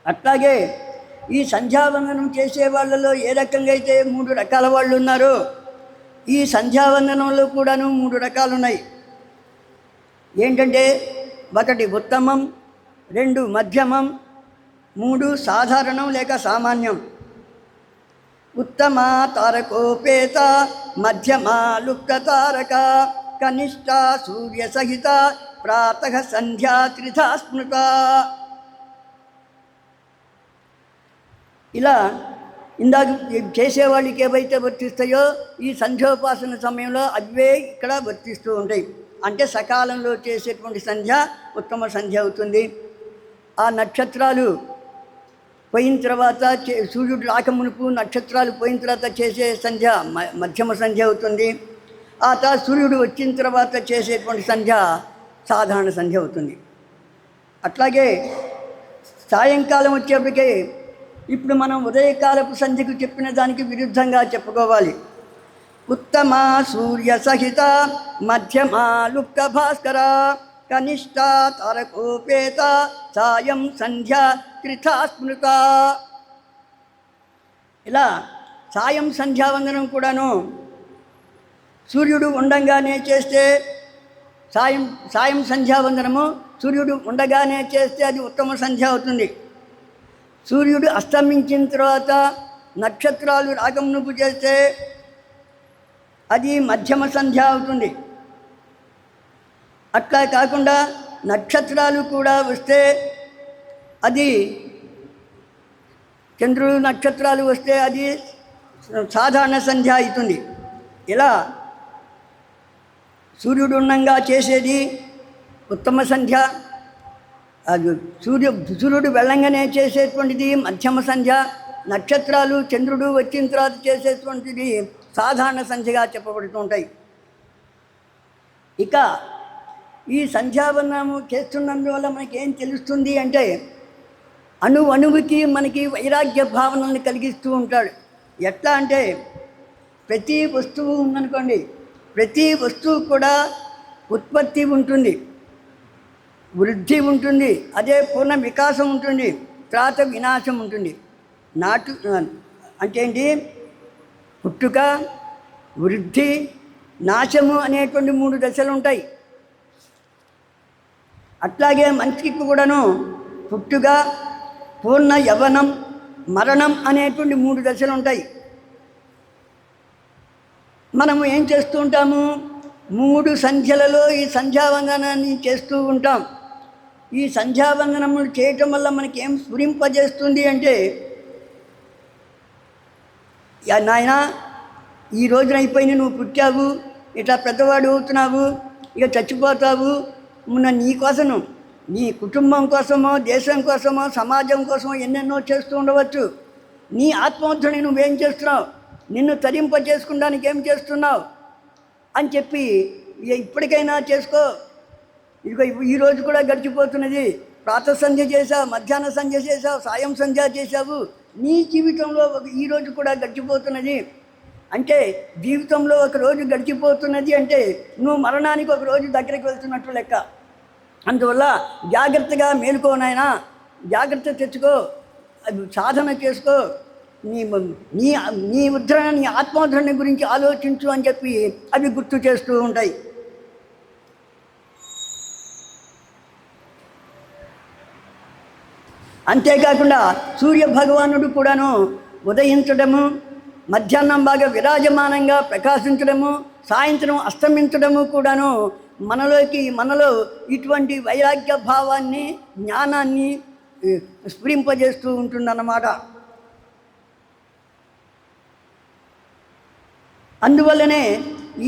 అట్లాగే ఈ సంధ్యావందనం చేసే వాళ్ళలో ఏ రకంగా అయితే 3 రకాల వాళ్ళు ఉన్నారో ఈ సంధ్యావందనంలో కూడాను 3 రకాలు ఉన్నాయి. ఏంటంటే 1 ఉత్తమం, 2 మధ్యమం, 3 సాధారణం లేక సామాన్యం. ఉత్తమ తారకోపేత, మధ్యమా లుప్త తారక, కనిష్ట సూర్య సహిత, ప్రాతః సంధ్యా త్రిధా స్మృత. ఇలా ఇందాక చేసేవాళ్ళకి ఏవైతే వర్తిస్తాయో ఈ సంధ్యోపాసన సమయంలో అవే ఇక్కడ వర్తిస్తూ ఉంటాయి. అంటే సకాలంలో చేసేటువంటి సంధ్య ఉత్తమ సంధ్య అవుతుంది. ఆ నక్షత్రాలు పోయిన తర్వాత సూర్యుడు రాకమునుపు నక్షత్రాలు పోయిన తర్వాత చేసే సంధ్య మధ్యమ సంధ్య అవుతుంది. ఆ తర్వాత సూర్యుడు వచ్చిన తర్వాత చేసేటువంటి సంధ్య సాధారణ సంధ్య అవుతుంది. అట్లాగే సాయంకాలం వచ్చేప్పటికే ఇప్పుడు మనం ఉదయకాలపు సంధ్యకు చెప్పిన దానికి విరుద్ధంగా చెప్పుకోవాలి. ఉత్తమ సూర్య సహిత, మధ్యమా లుప్త భాస్కర, కనిష్ట తారకోపేత, సాయం సంధ్య త్రిధా స్మృత. ఇలా సాయం సంధ్యావందనం కూడాను సూర్యుడు ఉండంగానే చేస్తే సాయం సంధ్యావందనము సూర్యుడు ఉండగానే చేస్తే అది ఉత్తమ సంధ్య అవుతుంది. సూర్యుడు అస్తమించిన తర్వాత నక్షత్రాలు రాగమునుపు చేస్తే అది మధ్యమ సంధ్య అవుతుంది. అట్లా కాకుండా నక్షత్రాలు కూడా వస్తే అది చంద్రుడు నక్షత్రాలు వస్తే అది సాధారణ సంధ్య అవుతుంది. ఇలా సూర్యుడు ఉన్నంగా చేసేది ఉత్తమ సంధ్య, సూర్యుడు వెళ్ళంగానే చేసేటువంటిది మధ్యమ సంధ్య, నక్షత్రాలు చంద్రుడు వచ్చిన తర్వాత చేసేటువంటిది సాధారణ సంధ్యగా చెప్పబడుతుంటాయి. ఇక ఈ సంధ్యావందనము చేస్తున్నందువల్ల మనకి ఏం తెలుస్తుంది అంటే అణువుకి మనకి వైరాగ్య భావనల్ని కలిగిస్తూ ఉంటాడు. ఎట్లా అంటే ప్రతి వస్తువు ఉందనుకోండి, ప్రతి వస్తువు కూడా ఉత్పత్తి ఉంటుంది, వృద్ధి ఉంటుంది, అదే పూర్ణ వికాసం ఉంటుంది, తర్వాత వినాశం ఉంటుంది. అంటే ఏంటి? పుట్టుక, వృద్ధి, నాశము అనేటువంటి 3 దశలు ఉంటాయి. అట్లాగే మనిషికి కూడాను పుట్టుక, పూర్ణ యవ్వనం, మరణం అనేటువంటి 3 దశలు ఉంటాయి. మనము ఏం చేస్తూ ఉంటాము? 3 సంధ్యలలో ఈ సంధ్యావందనాన్ని చేస్తూ ఉంటాం. ఈ సంధ్యావందనములు చేయటం వల్ల మనకి ఏం స్ఫురింపజేస్తుంది అంటే, నాయన ఈ రోజున అయిపోయింది, నువ్వు పుట్టావు, ఇట్లా పెద్దవాడు అవుతున్నావు, ఇక చచ్చిపోతావు, నీ కోసం, నీ కుటుంబం కోసమో, దేశం కోసమో, సమాజం కోసమో ఎన్నెన్నో చేస్తూ ఉండవచ్చు. నీ ఆత్మవంతుని నువ్వేం చేస్తున్నావు, నిన్ను తరింప చేసుకోవడానికి ఏం చేస్తున్నావు అని చెప్పి ఇప్పటికైనా చేసుకో. ఇదిగో ఈరోజు కూడా గడిచిపోతున్నది. ప్రాతః సంధ్య చేసావు, మధ్యాహ్న సంధ్య చేసావు, సాయం సంధ్య చేసావు. నీ జీవితంలో ఈరోజు కూడా గడిచిపోతున్నది. అంటే జీవితంలో ఒక రోజు గడిచిపోతున్నది అంటే నువ్వు మరణానికి ఒక రోజు దగ్గరికి వెళ్తున్నట్టు లెక్క. అందువల్ల జాగ్రత్తగా మేలుకో నాయనా, జాగ్రత్త తెచ్చుకో, సాధన చేసుకో, నీ నీ నీ ఉద్ధరణ, నీ ఆత్మోద్ధరణ గురించి ఆలోచించు అని చెప్పి అవి గుర్తు చేస్తూ ఉంటాయి. అంతేకాకుండా సూర్య భగవానుడు కూడాను ఉదయించడము, మధ్యాహ్నం బాగా విరాజమానంగా ప్రకాశించడము, సాయంత్రం అస్తమించడము కూడాను మనలో ఇటువంటి వైరాగ్య భావాన్ని, జ్ఞానాన్ని స్ఫురింపజేస్తూ ఉంటుందన్నమాట. అందువల్లనే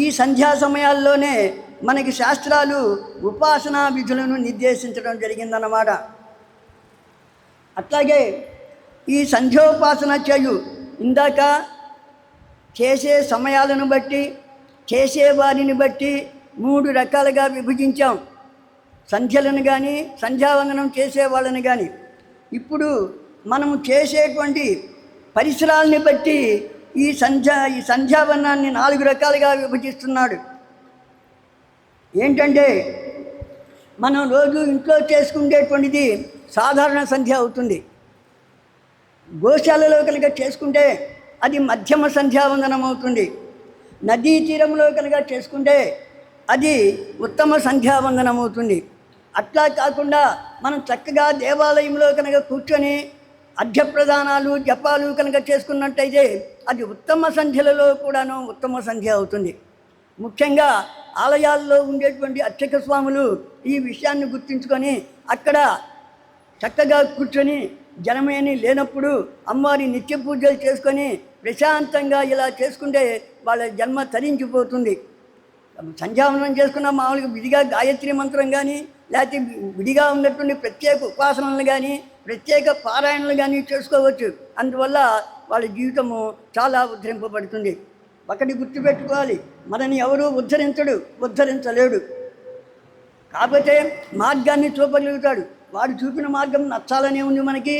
ఈ సంధ్యా సమయాల్లోనే మనకి శాస్త్రాలు ఉపాసనా విధులను నిర్దేశించడం జరిగిందన్నమాట. అట్లాగే ఈ సంధ్యోపాసన చేయు ఇందాక చేసే సమయాలను బట్టి, చేసేవారిని బట్టి 3 రకాలుగా విభజించాం. సంధ్యలను కానీ, సంధ్యావందనం చేసేవాళ్ళని కానీ. ఇప్పుడు మనము చేసేటువంటి పరిసరాలని బట్టి ఈ సంధ్యావందనాన్ని 4 రకాలుగా విభజిస్తున్నాడు. ఏంటంటే మనం రోజు ఇంట్లో చేసుకునేటువంటిది సాధారణ సంధ్య అవుతుంది. గోశాలలో కనుక చేసుకుంటే అది మధ్యమ సంధ్యావందనం అవుతుంది. నదీ తీరంలో కనుక చేసుకుంటే అది ఉత్తమ సంధ్యావందనం అవుతుంది. అట్లా కాకుండా మనం చక్కగా దేవాలయంలో కనుక కూర్చొని అర్ఘ్యప్రదానాలు, జపాలు కనుక చేసుకున్నట్టయితే అది ఉత్తమ సంధ్యలలో కూడాను ఉత్తమ సంధ్య అవుతుంది. ముఖ్యంగా ఆలయాల్లో ఉండేటువంటి అర్చక స్వాములు ఈ విషయాన్ని గుర్తుంచుకొని అక్కడ చక్కగా కూర్చొని జనమేని లేనప్పుడు అమ్మవారి నిత్య పూజలు చేసుకొని ప్రశాంతంగా ఇలా చేసుకుంటే వాళ్ళ జన్మ తరించిపోతుంది. సంధ్యావందనం చేసుకున్న మామూలుగా విడిగా గాయత్రి మంత్రం కానీ, లేకపోతే విడిగా ఉన్నటువంటి ప్రత్యేక ఉపాసనలు కానీ, ప్రత్యేక పారాయణలు కానీ చేసుకోవచ్చు. అందువల్ల వాళ్ళ జీవితము చాలా ఉద్ధరింపబడుతుంది. ఒకటి గుర్తుపెట్టుకోవాలి, మనని ఎవరూ ఉద్ధరించలేడు. కాకపోతే మార్గాన్ని చూపగలుగుతాడు. వాడు చూపిన మార్గం నచ్చాలనే ఉంది మనకి,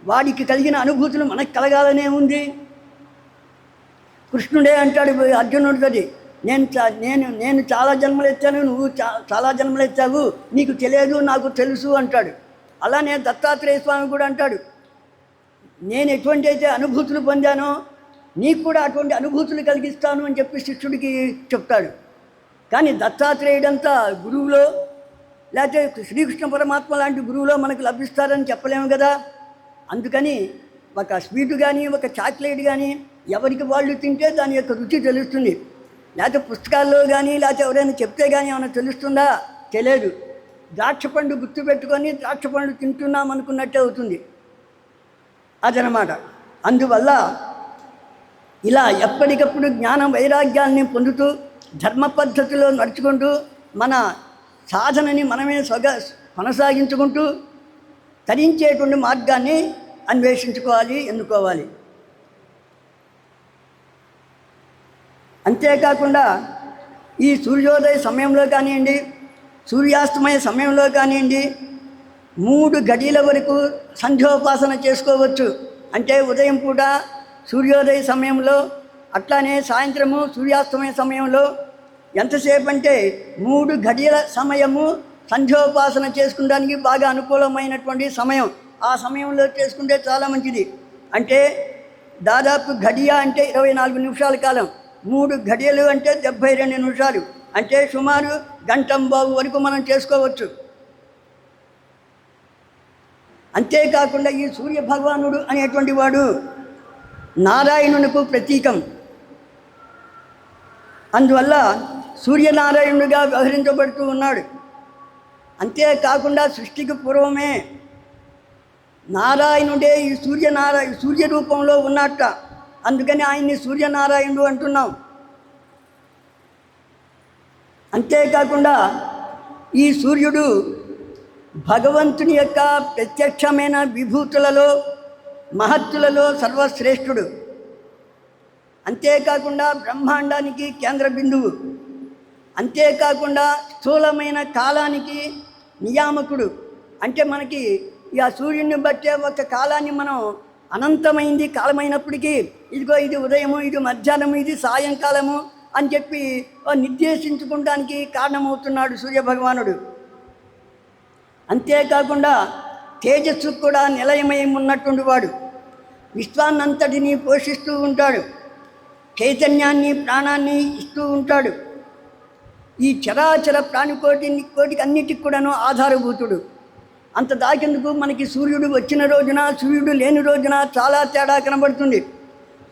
వాడికి కలిగిన అనుభూతులు మనకు కలగాలనే ఉంది. కృష్ణుడే అంటాడు అర్జునుడితోటి, నేను చాలా జన్మలు ఎత్తాను, నువ్వు చాలా జన్మలు ఎత్తావు, నీకు తెలియదు నాకు తెలుసు అంటాడు. అలానే దత్తాత్రేయ స్వామి కూడా అంటాడు, నేను ఎటువంటి అయితే అనుభూతులు పొందానో నీకు కూడా అటువంటి అనుభూతులు కలిగిస్తాను అని చెప్పి శిష్యుడికి చెప్తాడు. కానీ దత్తాత్రేయుడంతా గురువులో, లేకపోతే శ్రీకృష్ణ పరమాత్మ లాంటి గురువులో మనకు లభిస్తారని చెప్పలేము కదా. అందుకని ఒక స్వీటు కానీ, ఒక చాక్లెట్ కానీ ఎవరికి వాళ్ళు తింటే దాని యొక్క రుచి తెలుస్తుంది. లేకపోతే పుస్తకాల్లో కానీ, లేకపోతే ఎవరైనా చెప్తే కానీ ఏమైనా తెలుస్తుందా? తెలియదు. ద్రాక్ష పండు గుర్తుపెట్టుకొని ద్రాక్ష పండు తింటున్నాం అనుకున్నట్టే అవుతుంది. అదనమాట. అందువల్ల ఇలా ఎప్పటికప్పుడు జ్ఞాన వైరాగ్యాల్ని పొందుతూ ధర్మ పద్ధతిలో నడుచుకుంటూ మన సాధనని మనమే కొనసాగించుకుంటూ తరించేటువంటి మార్గాన్ని అన్వేషించుకోవాలి, ఎన్నుకోవాలి. అంతేకాకుండా ఈ సూర్యోదయ సమయంలో కానివ్వండి, సూర్యాస్తమయ సమయంలో కానివ్వండి 3 గడియల వరకు సంధ్యోపాసన చేసుకోవచ్చు. అంటే ఉదయం పూట సూర్యోదయ సమయంలో, అట్లానే సాయంత్రము సూర్యాస్తమయ సమయంలో ఎంతసేపు అంటే 3 గడియల సమయము సంధ్యోపాసన చేసుకుంటానికి బాగా అనుకూలమైనటువంటి సమయం. ఆ సమయంలో చేసుకుంటే చాలా మంచిది. అంటే దాదాపు గడియ అంటే 24 నిమిషాల కాలం, 3 గడియలు అంటే 72 నిమిషాలు, అంటే సుమారు గంటంబావు వరకు మనం చేసుకోవచ్చు. అంతేకాకుండా ఈ సూర్య భగవానుడు అనేటువంటి వాడు నారాయణునికి ప్రతీకం. అందువల్ల సూర్యనారాయణుడిగా వ్యవహరించబడుతూ ఉన్నాడు. అంతేకాకుండా సృష్టికి పూర్వమే నారాయణుడే ఈ సూర్య రూపంలో ఉన్నట్ట. అందుకని ఆయన్ని సూర్యనారాయణుడు అంటున్నాం. అంతేకాకుండా ఈ సూర్యుడు భగవంతుని యొక్క ప్రత్యక్షమైన విభూతులలో మహత్తులలో సర్వశ్రేష్ఠుడు. అంతేకాకుండా బ్రహ్మాండానికి కేంద్ర బిందువు. అంతేకాకుండా స్థూలమైన కాలానికి నియామకుడు. అంటే మనకి ఈ ఆ సూర్యుడిని బట్టే ఒక కాలాన్ని మనం అనంతమైంది కాలమైనప్పటికీ ఇదిగో ఇది ఉదయము, ఇది మధ్యాహ్నము, ఇది సాయంకాలము అని చెప్పి నిర్దేశించుకోవడానికి కారణమవుతున్నాడు సూర్యభగవానుడు. అంతేకాకుండా తేజస్సు కూడా నిలయమై ఉన్నటువంటి వాడు. విశ్వాన్నంతటినీ పోషిస్తూ ఉంటాడు, చైతన్యాన్ని ప్రాణాన్ని ఇస్తూ ఉంటాడు. ఈ చరాచర కోటికి అన్నిటికి కూడాను ఆధారభూతుడు. అంత దాకెందుకు మనకి సూర్యుడు వచ్చిన రోజున సూర్యుడు లేని రోజున చాలా తేడా కనబడుతుంది.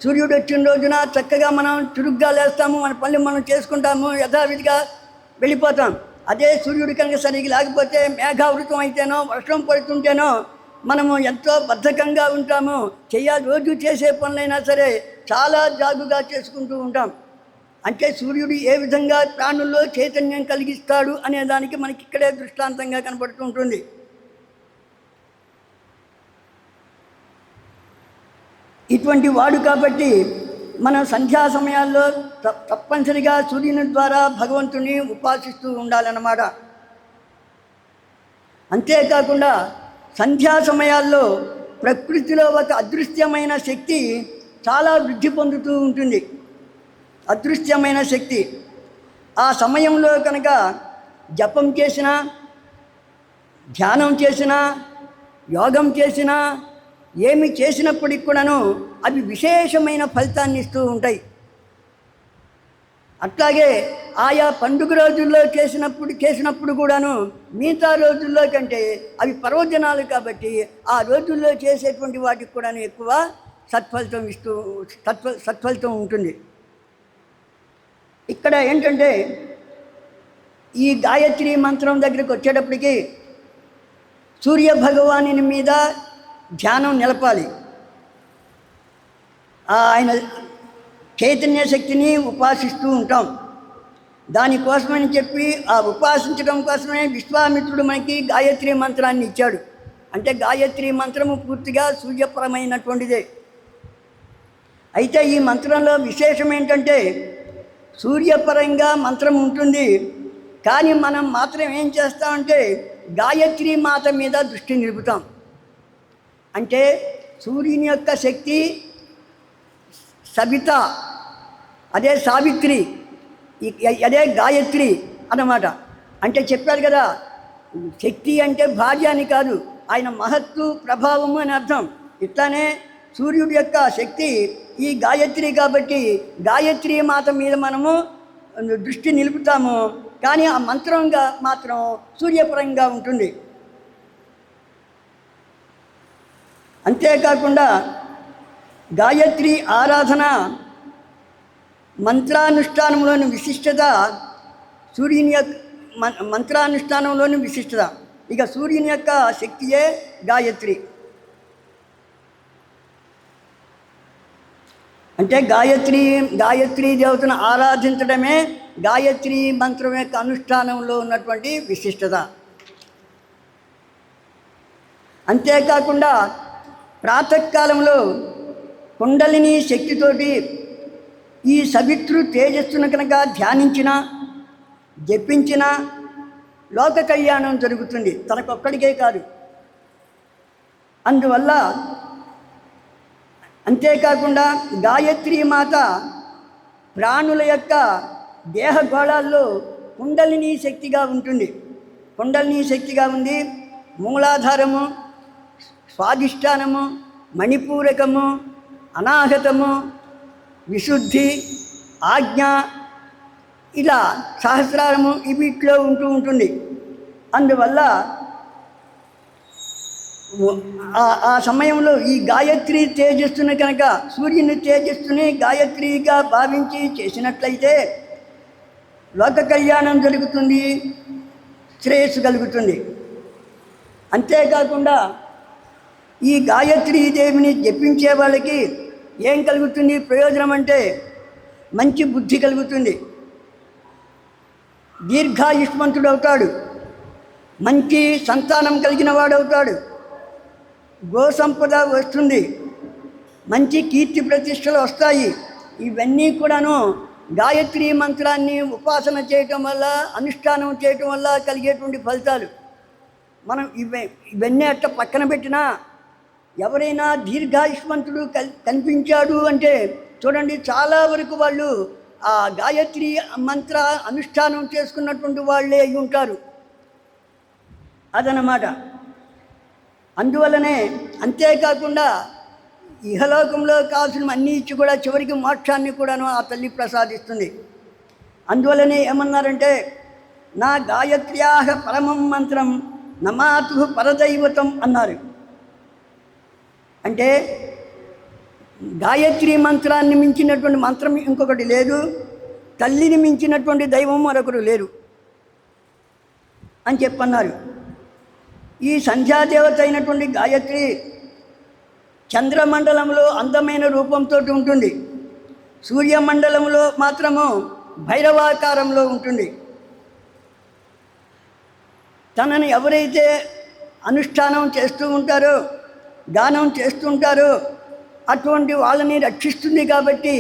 సూర్యుడు వచ్చిన రోజున చక్కగా మనం చురుగ్గా లేస్తాము, మన పనులు మనం చేసుకుంటాము, యథావిధిగా వెళ్ళిపోతాం. అదే సూర్యుడు కనుక సరిగ్గా లేకపోతే మేఘావృతం అయితేనో వర్షం పడుతుంటేనో మనము ఎంతో బద్ధకంగా ఉంటాము. రోజు చేసే పనులైనా సరే చాలా జాగుగా చేసుకుంటూ ఉంటాం. అంటే సూర్యుడు ఏ విధంగా ప్రాణుల్లో చైతన్యం కలిగిస్తాడు అనే దానికి మనకి ఇక్కడే దృష్టాంతంగా కనబడుతూ ఉంటుంది. ఇటువంటి వాడు కాబట్టి మనం సంధ్యా సమయాల్లో తప్పనిసరిగా సూర్యుని ద్వారా భగవంతుని ఉపాసిస్తూ ఉండాలన్నమాట. అంతేకాకుండా సంధ్యా సమయాల్లో ప్రకృతిలో ఒక అదృశ్యమైన శక్తి చాలా వృద్ధి పొందుతూ ఉంటుంది. అదృశ్యమైన శక్తి ఆ సమయంలో కనుక జపం చేసినా, ధ్యానం చేసినా, యోగం చేసినా, ఏమి చేసినప్పటికి కూడాను అవి విశేషమైన ఫలితాన్ని ఇస్తూ ఉంటాయి. అట్లాగే ఆయా పండుగ రోజుల్లో చేసినప్పుడు కూడాను మిగతా రోజుల్లో కంటే అవి పర్వదినాలు కాబట్టి ఆ రోజుల్లో చేసేటువంటి వాటికి కూడాను ఎక్కువ సత్ఫలితం ఉంటుంది. ఇక్కడ ఏంటంటే ఈ గాయత్రి మంత్రం దగ్గరికి వచ్చేటప్పటికి సూర్య భగవానుని మీద ధ్యానం నిలపాలి. ఆయన చైతన్య శక్తిని ఉపాసిస్తూ ఉంటాం. దానికోసమని చెప్పి ఆ ఉపాసించడం కోసమే విశ్వామిత్రుడు మనకి గాయత్రి మంత్రాన్ని ఇచ్చాడు. అంటే గాయత్రి మంత్రము పూర్తిగా సూర్యపరమైనటువంటిదే. అయితే ఈ మంత్రంలో విశేషం ఏంటంటే సూర్యపరంగా మంత్రం ఉంటుంది, కానీ మనం మాత్రం ఏం చేస్తామంటే గాయత్రి మాత మీద దృష్టి నిలుపుతాం. అంటే సూర్యుని యొక్క శక్తి సబిత, అదే సావిత్రి, అదే గాయత్రి అన్నమాట. అంటే చెప్పారు కదా, శక్తి అంటే భార్య అని కాదు, ఆయన మహత్తు ప్రభావము అని అర్థం. ఇట్లానే సూర్యుడి యొక్క శక్తి ఈ గాయత్రి కాబట్టి గాయత్రి మాత మీద మనము దృష్టి నిలుపుతాము, కానీ ఆ మంత్రంగా మాత్రం సూర్యపరంగా ఉంటుంది. అంతేకాకుండా గాయత్రి ఆరాధన మంత్రానుష్ఠానంలోని విశిష్టత, సూర్యుని యొక్క మంత్రానుష్ఠానంలోని విశిష్టత. ఇక సూర్యుని యొక్క శక్తియే గాయత్రి. అంటే గాయత్రి దేవతను ఆరాధించడమే గాయత్రి మంత్రం యొక్క అనుష్ఠానంలో ఉన్నటువంటి విశిష్టత. అంతేకాకుండా ప్రాతకాలంలో కుండలిని శక్తితోటి ఈ సవితృ తేజస్సును కనుక ధ్యానించిన, జపించిన లోక కళ్యాణం జరుగుతుంది, తనకొక్కడికే కాదు. అందువల్ల అంతేకాకుండా గాయత్రి మాత ప్రాణుల యొక్క దేహ గోళాల్లో కుండలిని శక్తిగా ఉంటుంది. కుండలిని శక్తిగా ఉంది. మూలాధారము, స్వాధిష్టానము, మణిపూరకము, అనాహతము, విశుద్ధి, ఆజ్ఞ, ఇలా సహస్రారము వీటిలో ఉంటుంది. అందువల్ల ఆ సమయంలో ఈ గాయత్రి తేజస్సును కనుక సూర్యుని తేజస్సుని గాయత్రిగా భావించి చేసినట్లయితే లోక కళ్యాణం జరుగుతుంది, శ్రేయస్సు కలుగుతుంది. అంతేకాకుండా ఈ గాయత్రీదేవిని జపించే వాళ్ళకి ఏం కలుగుతుంది ప్రయోజనం అంటే మంచి బుద్ధి కలుగుతుంది, దీర్ఘాయుష్మంతుడు అవుతాడు, మంచి సంతానం కలిగిన వాడవుతాడు, గోసంపద వస్తుంది, మంచి కీర్తి ప్రతిష్టలు వస్తాయి. ఇవన్నీ కూడాను గాయత్రీ మంత్రాన్ని ఉపాసన చేయటం వల్ల, అనుష్ఠానం చేయటం వల్ల కలిగేటువంటి ఫలితాలు. మనం ఇవన్నీ అట్లా పక్కన పెట్టినా ఎవరైనా దీర్ఘాయుష్మంతుడు కనిపించాడు అంటే చూడండి, చాలా వరకు వాళ్ళు ఆ గాయత్రి మంత్ర అనుష్ఠానం చేసుకున్నటువంటి వాళ్ళే అయి ఉంటారు. అదనమాట. అందువల్లనే అంతేకాకుండా ఇహలోకంలో కావాల్సిన అన్నీ ఇచ్చి కూడా చివరికి మోక్షాన్ని కూడాను ఆ తల్లి ప్రసాదిస్తుంది. అందువల్లనే ఏమన్నారంటే నా గాయత్ర్యాహ పరమం మంత్రం నమాతు పరదైవతం అన్నారు. అంటే గాయత్రి మంత్రాన్ని మించినటువంటి మంత్రం ఇంకొకటి లేదు, తల్లిని మించినటువంటి దైవం మరొకరు లేరు అని చెప్పన్నారు. ఈ సంధ్యాదేవత అయినటువంటి గాయత్రి చంద్రమండలంలో అందమైన రూపంతో ఉంటుంది, సూర్యమండలంలో మాత్రము భైరవాకారంలో ఉంటుంది. తనని ఎవరైతే అనుష్ఠానం చేస్తూ ఉంటారో, గానం చేస్తుంటారో అటువంటి వాళ్ళని రక్షిస్తుంది. కాబట్టి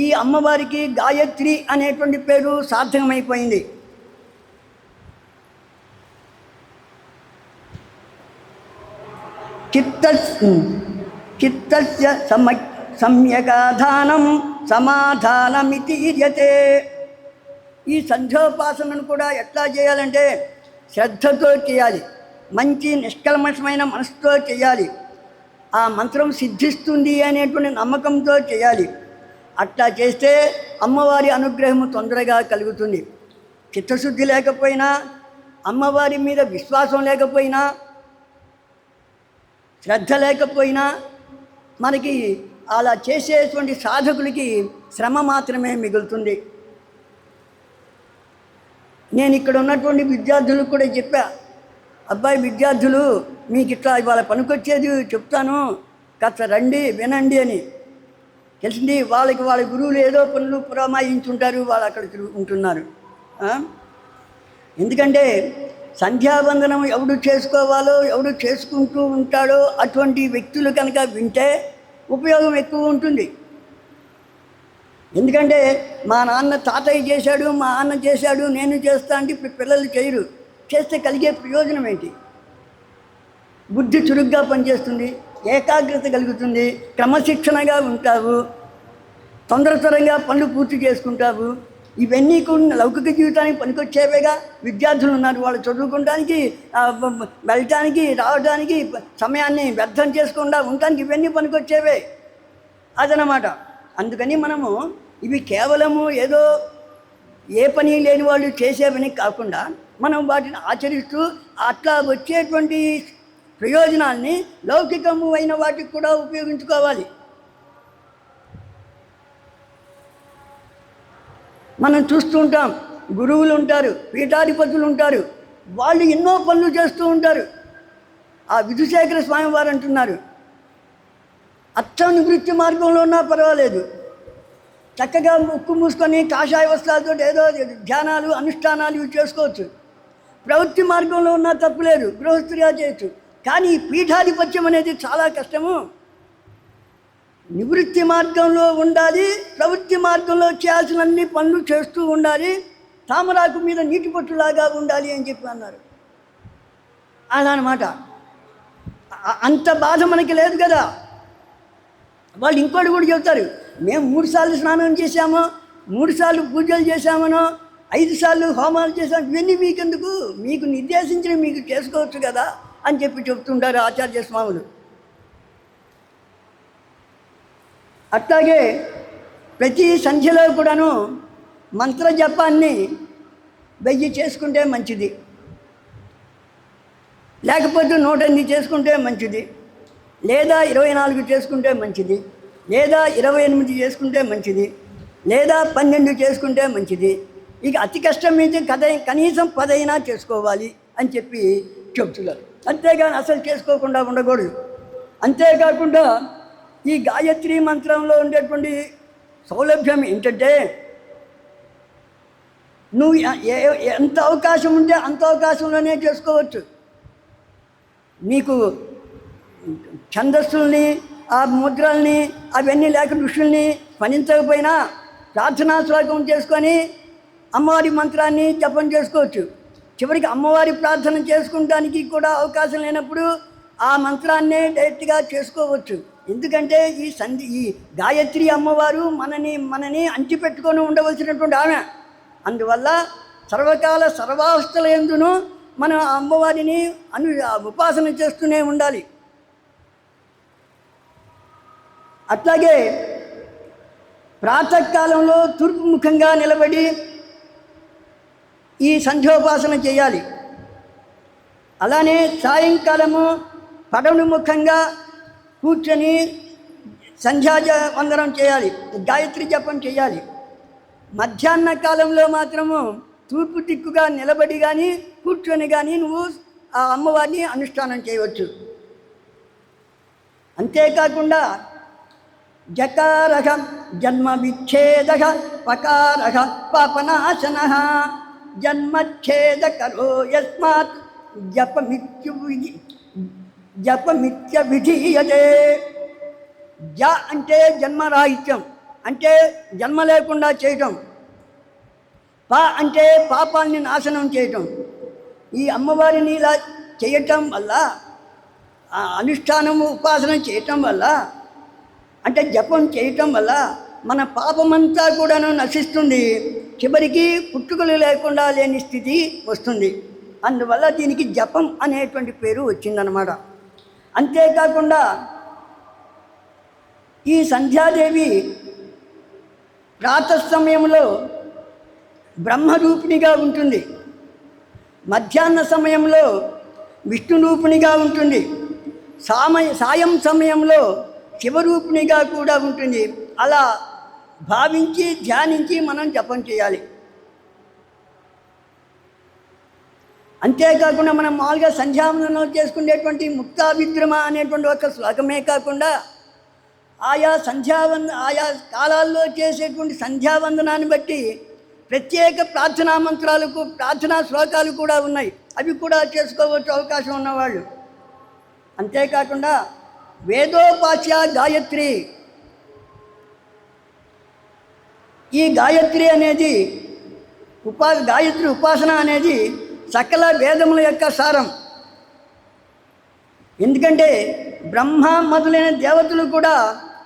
ఈ అమ్మవారికి గాయత్రి అనేటువంటి పేరు సార్థకమైపోయింది. చిత్తస్య సమ్యగాధానం సమాధానమితీర్యతే. ఈ సంధ్యోపాసనను కూడా ఎట్లా చేయాలంటే శ్రద్ధతో చేయాలి, మంచి నిష్కల్మషమైన మనసుతో చేయాలి, ఆ మంత్రం సిద్ధిస్తుంది అనేటువంటి నమ్మకంతో చేయాలి. అట్లా చేస్తే అమ్మవారి అనుగ్రహము తొందరగా కలుగుతుంది. చిత్తశుద్ధి లేకపోయినా, అమ్మవారి మీద విశ్వాసం లేకపోయినా, శ్రద్ధ లేకపోయినా మనకి అలా చేసేటువంటి సాధకులకి శ్రమ మాత్రమే మిగులుతుంది. నేను ఇక్కడ ఉన్నటువంటి విద్యార్థులకు కూడా చెప్పా, అబ్బాయి విద్యార్థులు మీకు ఇట్లా ఇవాళ పనికొచ్చేది చెప్తాను, కాస్త రండి వినండి అని. తెలిసింది వాళ్ళకి వాళ్ళ గురువులు ఏదో పనులు పురమాయించుంటారు, వాళ్ళు అక్కడ ఉంటున్నారు. ఎందుకంటే సంధ్యావందనం ఎవడు చేసుకోవాలో, ఎవడు చేసుకుంటూ ఉంటాడో అటువంటి వ్యక్తులు కనుక వింటే ఉపయోగం ఎక్కువ ఉంటుంది. ఎందుకంటే మా నాన్న తాతయ్య చేశాడు, మా అన్న చేశాడు, నేను చేస్తా అంటే ఇప్పుడు పిల్లలు చేయరు. చేస్తే కలిగే ప్రయోజనం ఏంటి? బుద్ధి చురుగ్గా పనిచేస్తుంది, ఏకాగ్రత కలుగుతుంది, క్రమశిక్షణగా ఉంటావు, తొందరగా పనులు పూర్తి చేసుకుంటావు. ఇవన్నీ కూడా లౌకిక జీవితానికి పనికొచ్చేవేగా. విద్యార్థులు ఉన్నారు, వాళ్ళు చదువుకోవడానికి, వెళ్ళటానికి, రావడానికి, సమయాన్ని వ్యర్థం చేసుకుండా ఉండటానికి ఇవన్నీ పనికొచ్చేవే. అదనమాట. అందుకని మనము ఇవి కేవలము ఏదో ఏ పని లేని వాళ్ళు చేసేవని కాకుండా మనం వాటిని ఆచరిస్తూ అట్లా వచ్చేటువంటి ప్రయోజనాల్ని లౌకికము అయిన వాటికి కూడా ఉపయోగించుకోవాలి. మనం చూస్తూ ఉంటాం, గురువులు ఉంటారు, పీఠాధిపతులు ఉంటారు, వాళ్ళు ఎన్నో పనులు చేస్తూ ఉంటారు. ఆ విధుశేఖర స్వామి వారు అంటున్నారు, అచ్చం నివృత్తి మార్గంలో ఉన్నా పర్వాలేదు, చక్కగా ముక్కు మూసుకొని కాషాయ వస్త్రాలతో ఏదో ధ్యానాలు అనుష్ఠానాలు ఇవి చేసుకోవచ్చు. ప్రవృత్తి మార్గంలో ఉన్నా తప్పులేదు, గృహస్థుగా చేయొచ్చు. కానీ పీఠాధిపత్యం అనేది చాలా కష్టము. నివృత్తి మార్గంలో ఉండాలి, ప్రవృత్తి మార్గంలో చేయాల్సిన అన్ని పనులు చేస్తూ ఉండాలి, తామరాకు మీద నీటి పట్టులాగా ఉండాలి అని చెప్పి అన్నారు. అలా అన్నమాట. అంత బాధ మనకి లేదు కదా. వాళ్ళు ఇంకోటి కూడా చెబుతారు, మేము 3 సార్లు స్నానం చేశాము, 3 సార్లు పూజలు చేశామనో 5 సార్లు హోమాలు చేశాం, ఇవన్నీ మీకెందుకు, మీకు నిర్దేశించిన మీకు చేసుకోవచ్చు కదా అని చెప్పి చెప్తుంటారు ఆచార్య స్వాములు. అట్లాగే ప్రతి సంధ్యలో కూడాను మంత్ర జపాన్ని 1000 చేసుకుంటే మంచిది, లేకపోతే 108 చేసుకుంటే మంచిది, లేదా 24 చేసుకుంటే మంచిది, లేదా 28 చేసుకుంటే మంచిది, లేదా 12 చేసుకుంటే మంచిది. ఇక అతి కష్టం మీద కనీసం 10 అయినా చేసుకోవాలి అని చెప్పి చెప్తున్నారు. అంతేగాని అసలు చేసుకోకుండా ఉండకూడదు. అంతేకాకుండా ఈ గాయత్రి మంత్రంలో ఉండేటువంటి సౌలభ్యం ఏంటంటే, నువ్వు ఎంత అవకాశం ఉంటే అంత అవకాశంలోనే చేసుకోవచ్చు. నీకు ఛందస్సుల్ని, ఆ ముద్రల్ని, అవన్నీ లేక ఋషుల్ని స్మరించకపోయినా ప్రార్థనా శ్లోకం చేసుకొని అమ్మవారి మంత్రాన్ని జపం చేసుకోవచ్చు. చివరికి అమ్మవారి ప్రార్థన చేసుకుంటానికి కూడా అవకాశం లేనప్పుడు ఆ మంత్రాన్నే డైరెక్ట్గా చేసుకోవచ్చు. ఎందుకంటే ఈ గాయత్రి అమ్మవారు మనని అంటిపెట్టుకొని ఉండవలసినటువంటి ఆమె. అందువల్ల సర్వకాల సర్వావస్థల యందును మనం ఆ అమ్మవారిని ఉపాసన చేస్తూనే ఉండాలి. అట్లాగే ప్రాతకాలంలో తూర్పు ముఖంగా నిలబడి ఈ సంధ్యోపాసన చేయాలి. అలానే సాయంకాలము పడమటి ముఖంగా కూర్చొని వందనం చేయాలి, గాయత్రి జపం చేయాలి. మధ్యాహ్న కాలంలో మాత్రము తూర్పు దిక్కుగా నిలబడి కానీ కూర్చొని కానీ నువ్వు ఆ అమ్మవారిని అనుష్ఠానం చేయవచ్చు. అంతేకాకుండా జకారః జన్మ విచ్ఛేదః పకారః పాపనాశనః జన్మచ్ఛేదకరో యస్మాత్ జపమిత్య విధీయతే. జ అంటే జన్మరాహిత్యం, అంటే జన్మ లేకుండా చేయటం. ప అంటే పాపాలని నాశనం చేయటం. ఈ అమ్మవారిని ఇలా చేయటం వల్ల, అనుష్ఠానము ఉపాసన చేయటం వల్ల, అంటే జపం చేయటం వల్ల మన పాపమంతా కూడాను నశిస్తుంది. చివరికి పుట్టుకలు లేకుండా లేని స్థితి వస్తుంది. అందువల్ల దీనికి జపం అనేటువంటి పేరు వచ్చిందనమాట. అంతేకాకుండా ఈ సంధ్యాదేవి ప్రాతః సమయంలో బ్రహ్మరూపిణిగా ఉంటుంది, మధ్యాహ్న సమయంలో విష్ణురూపిణిగా ఉంటుంది, సాయం సమయంలో శివరూపిణిగా కూడా ఉంటుంది. అలా భావించి ధ్యానించి మనం జపం చేయాలి. అంతేకాకుండా మనం మామూలుగా సంధ్యావందనం చేసుకునేటువంటి ముక్తావిద్రమ అనేటువంటి ఒక శ్లోకమే కాకుండా ఆయా కాలాల్లో చేసేటువంటి సంధ్యావందనాన్ని బట్టి ప్రత్యేక ప్రార్థనా మంత్రాలకు ప్రార్థనా శ్లోకాలు కూడా ఉన్నాయి. అవి కూడా చేసుకోవచ్చు అవకాశం ఉన్నవాళ్ళు. అంతేకాకుండా వేదోపాస్య గాయత్రి, ఈ గాయత్రి అనేది గాయత్రి ఉపాసన అనేది సకల వేదముల యొక్క సారం. ఎందుకంటే బ్రహ్మ మొదలైన దేవతలు కూడా